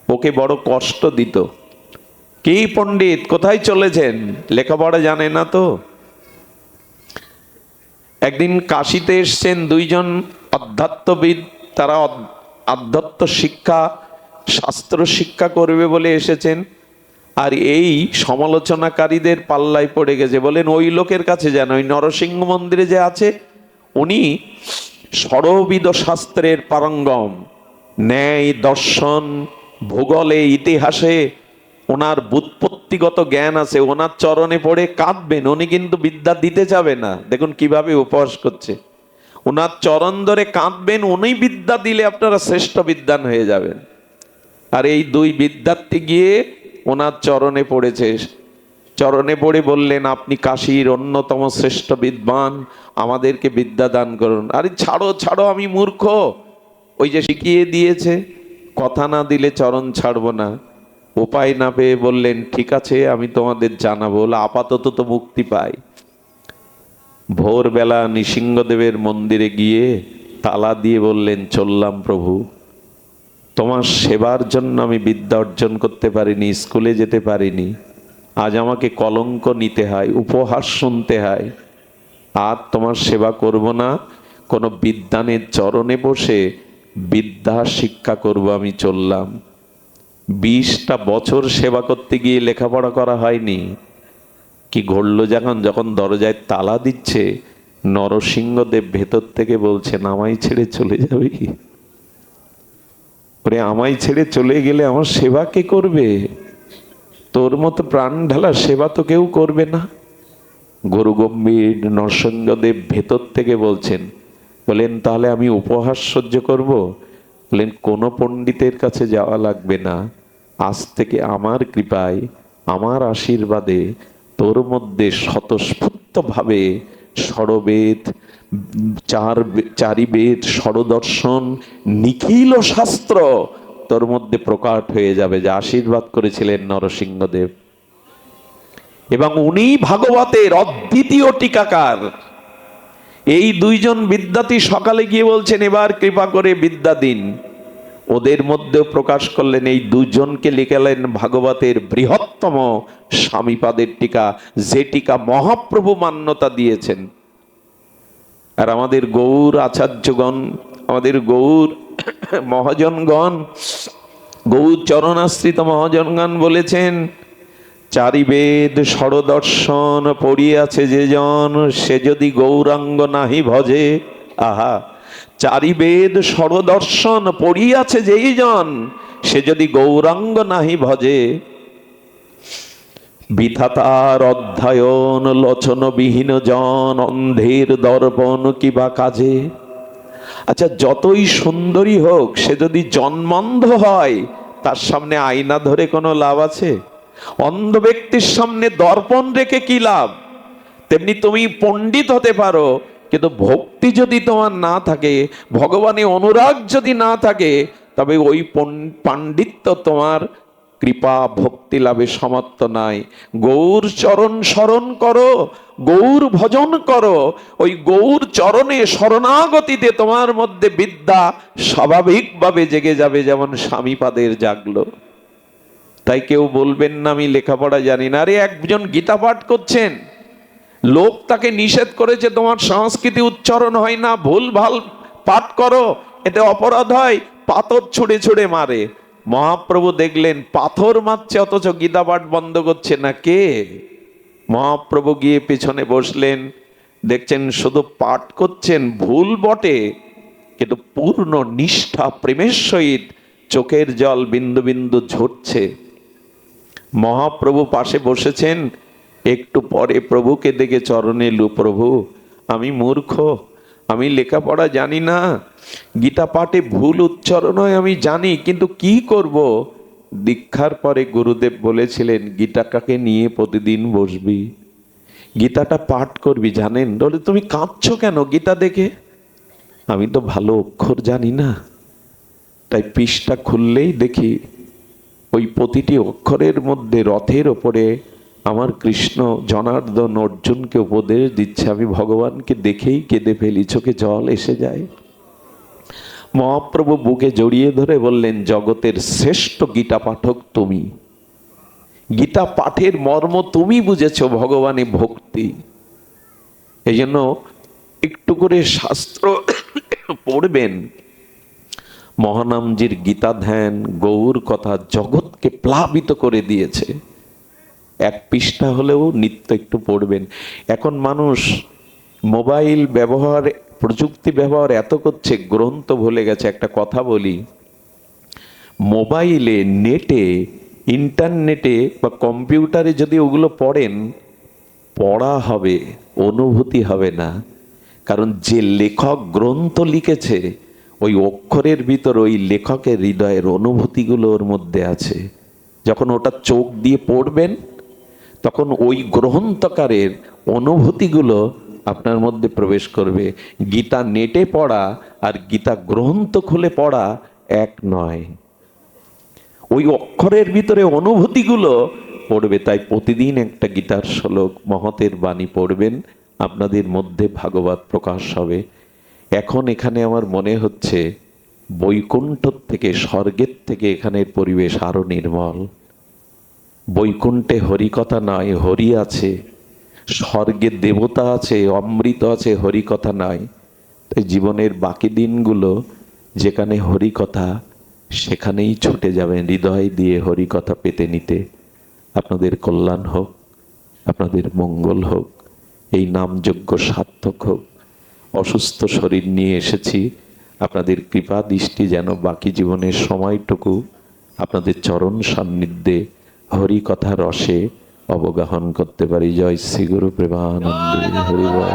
[SPEAKER 1] ওকে বড় কষ্ট দিত। কি পণ্ডিত, কোথায় চলেছেন? লেখাপড়া জানে না তো। একদিন কাশীতে এসছেন দুইজন অধ্যাত্মবিদ, তারা আধ্যাত্ম শিক্ষা, শাস্ত্র শিক্ষা করবে বলে এসেছেন। আর এই সমালোচনাকারীদের পাল্লায় পড়ে গেছে। বলেন ওই লোকের কাছে যান, ওই নরসিংহ মন্দিরে যে আছে, উনি সর্ববিধ শাস্ত্রের পারঙ্গম, ন্যায়, দর্শন, ভূগোলে, ইতিহাসে ওনার ব্যুৎপত্তিগত জ্ঞান আছে। ওনার চরণে পড়ে কাঁদবেন, উনি কিন্তু বিদ্যা দিতে যাবে না। দেখুন কিভাবে উপহাস করছে। ওনার চরণ ধরে কাঁদবেন, উনি বিদ্যা দিলে আপনারা শ্রেষ্ঠ বিদ্বান হয়ে যাবেন। আর এই দুই বিদ্যার্থী গিয়ে ওনার চরণে পড়েছে। চরণে পড়ে বললেন, আপনি কাশীর অন্যতম শ্রেষ্ঠ বিদ্বান, আমাদেরকে বিদ্যা দান করুন। আরে ছাড়ো ছাড়ো, আমি মূর্খ, ওই যে শিখিয়ে দিয়েছে, কথা না দিলে চরণ ছাড়বো না। উপায় না পেয়ে বললেন, ঠিক আছে আমি তোমাদের জানাবো, আপাতত তো মুক্তি পাই। ভোরবেলা নৃসিংহদেবের মন্দিরে গিয়ে তালা দিয়ে বললেন, চললাম প্রভু, তোমার সেবার জন্য আমি বিদ্যা অর্জন করতে পারিনি, স্কুলে যেতে পারিনি, আজ আমাকে কলঙ্ক নিতে হয়, উপহাস শুনতে হয়। আর তোমার সেবা করব না, কোনো বিদ্বানের চরণে বসে বিদ্যা শিক্ষা করব, আমি চললাম। 20টা বছর সেবা করতে গিয়ে লেখাপড়া করা হয়নি। কি ঘটল, যখন দরজায় তালা দিচ্ছে, নরসিংহদেব ভেতর থেকে বলছেন, আমায় ছেড়ে চলে যাবে? ওরে আমায় ছেড়ে চলে গেলে আমার সেবা কে করবে? তোর মতো প্রাণ ঢালা সেবা তো কেউ করবে না। গুরু গম্ভীর নরসিংহদেব ভেতর থেকে বলছেন, বলেন তাহলে আমি উপহাস সহ্য করব? বলেন কোনো পণ্ডিতের কাছে যাওয়া লাগবে না, আজ থেকে আমার কৃপায়, আমার আশীর্বাদে তোর মধ্যে স্বতঃস্ফূর্তভাবে ষড়বেদ, চারি বেদ, ষড়দর্শন, নিখিল শাস্ত্র তোর মধ্যে প্রকাট হয়ে যাবে, যা আশীর্বাদ করেছিলেন নরসিংহদেব। এবং উনি ভাগবতের অদ্বিতীয় টিকাকার। এই দুইজন বিদ্যার্থী সকালে গিয়ে বলছেন এবার কৃপা করে বিদ্যা দিন। ওদের মধ্যেও প্রকাশ করলেন, এই দুজনকে লিখালেন ভাগবতের বৃহত্তম স্বামীপাদের টিকা, যে টিকা মহাপ্রভু মান্যতা দিয়েছেন। আর আমাদের গৌর আচার্যগণ, আমাদের গৌর মহাজনগণ, গৌর চরণাশ্রিত মহাজনগণ বলেছেন, চারি বেদ ষড়দর্শন পড়িয়াছে যে জন, সে যদি গৌরাঙ্গ নাহি ভজে। আহা, চারি বেদ ষড়দর্শন পড়িয়াছে যেই জন, সে যদি গৌরাঙ্গ নাহি ভজে। বিধাতার অধ্যয়ন লোচন বিহীন জন, অন্ধের দর্পণ কিবা কাজে। আচ্ছা, যতই সুন্দরী হোক, সে যদি জন্মান্ধ হয়, তার সামনে আয়না ধরে কোনো লাভ আছে? অন্ধ ব্যক্তির সামনে দর্পণ রেখে কি লাভ? তেমনি তুমি পণ্ডিত হতে পারো, কিন্তু ভক্তি যদি তোমার না থাকে, ভগবানের অনুরাগ যদি না থাকে, তবে ওই পাণ্ডিত্য তোমার কৃপা ভক্তি লাভে সমর্থ নাই। গৌর চরণ স্মরণ করো, গৌর ভজন করো, ওই গৌর চরণে শরণাগতিতে তোমার মধ্যে বিদ্যা স্বাভাবিকভাবে জেগে যাবে, যেমন স্বামীপাদের জাগলো। তাই কেউ বলবেন না আমি লেখাপড়া জানি না। আরে, একজন গীতা পাঠ করছেন, লোক তাকে নিষেধ করেছে তোমার সংস্কৃতি উচ্চারণ হয় না, ভুল ভাল পাঠ করো, এতে অপরাধ হয়, পাথর ছুঁড়ে ছুঁড়ে মারে। মহাপ্রভু দেখলেন পাথর মারছে, অথচ গীতা পাঠ বন্ধ করছে না। কে? মহাপ্রভু গিয়ে পেছনে বসলেন, দেখছেন শুধু পাঠ করছেন, ভুল বটে, কিন্তু পূর্ণ নিষ্ঠা প্রেমের সহিত চোখের জল বিন্দু বিন্দু ঝরছে। মহাপ্রভু পাশে বসেছেন, একটু পরে প্রভুকে দেখে চরণে এলো, প্রভু আমি মূর্খ, আমি লেখাপড়া জানি না, গীতা পাঠে ভুল উচ্চারণ হয় আমি জানি, কিন্তু কি করব? দীক্ষার পরে গুরুদেব বলেছিলেন, গীতাটাকে নিয়ে প্রতিদিন বসবি, গীতাটা পাঠ করবি। জানেন, বলে তুমি কাঁদছো কেন গীতা দেখে? আমি তো ভালো অক্ষর জানি না, তাই পৃষ্ঠা খুললেই দেখি ওই প্রতিটি অক্ষরের মধ্যে রথের ওপরে আমার কৃষ্ণ জনার্দন অর্জুনকে উপদেশ দিচ্ছে। আমি ভগবানকে দেখেই কেঁদে ফেলি, চোখে জল এসে যায়। মহাপ্রভু বুকে জড়িয়ে ধরে বললেন, জগতের শ্রেষ্ঠ গীতা পাঠক তুমি, গীতা পাঠের মর্ম তুমি বুঝেছ, ভগবানে ভক্তি। এই জন্য একটু করে শাস্ত্র পড়বেন। মহানামজির গীতা ধ্যান, গৌর কথা জগৎকে প্লাবিত করে দিয়েছে। এক পৃষ্ঠা হলেও নিত্য একটু পড়বেন। এখন মানুষ মোবাইল ব্যবহার, প্রযুক্তি ব্যবহার এত করছে, গ্রন্থ ভুলে গেছে। একটা কথা বলি, মোবাইলে, নেটে, ইন্টারনেটে বা কম্পিউটারে যদি ওগুলো পড়েন, পড়া হবে, অনুভূতি হবে না। কারণ যে লেখক গ্রন্থ লিখেছে, ওই অক্ষরের ভিতর ওই লেখকের হৃদয়ের অনুভূতিগুলো ওর মধ্যে আছে। যখন ওটা চোখ দিয়ে পড়বেন, তখন ওই গ্রন্থকারের অনুভূতিগুলো আপনার মধ্যে প্রবেশ করবে। গীতা নেটে পড়া আর গীতা গ্রন্থ খুলে পড়া এক নয়। ওই অক্ষরের ভিতরে অনুভূতিগুলো পড়বে। তাই প্রতিদিন একটা গীতার শ্লোক, মহতের বাণী পড়বেন, আপনাদের মধ্যে ভাগবত প্রকাশ হবে। এখন এখানে আমার মনে হচ্ছে বৈকুণ্ঠ থেকে, স্বর্গের থেকে এখানের পরিবেশ আরো নির্মল। বৈকুণ্ঠে হরিকথা নয়, হরি আছে, স্বর্গে দেবতা আছে, অমৃত আছে, হরিকথা নয়। তাই জীবনের বাকি দিনগুলো যেখানে হরিকথা, সেখানেই ছুটে যাবেন হৃদয় দিয়ে হরিকথা পেতে নিতে। আপনাদের কল্যাণ হোক, আপনাদের মঙ্গল হোক, এই নামযজ্ঞ সার্থক হোক। অসুস্থ শরীর নিয়ে এসেছি, আপনাদের কৃপা দৃষ্টি যেন বাকি জীবনের সময়টুকু আপনাদের চরণ সান্নিধ্যে হরি কথা রসে অবগাহন করতে পারি। জয় শ্রী গুরু প্রেমানন্দে হরি বল।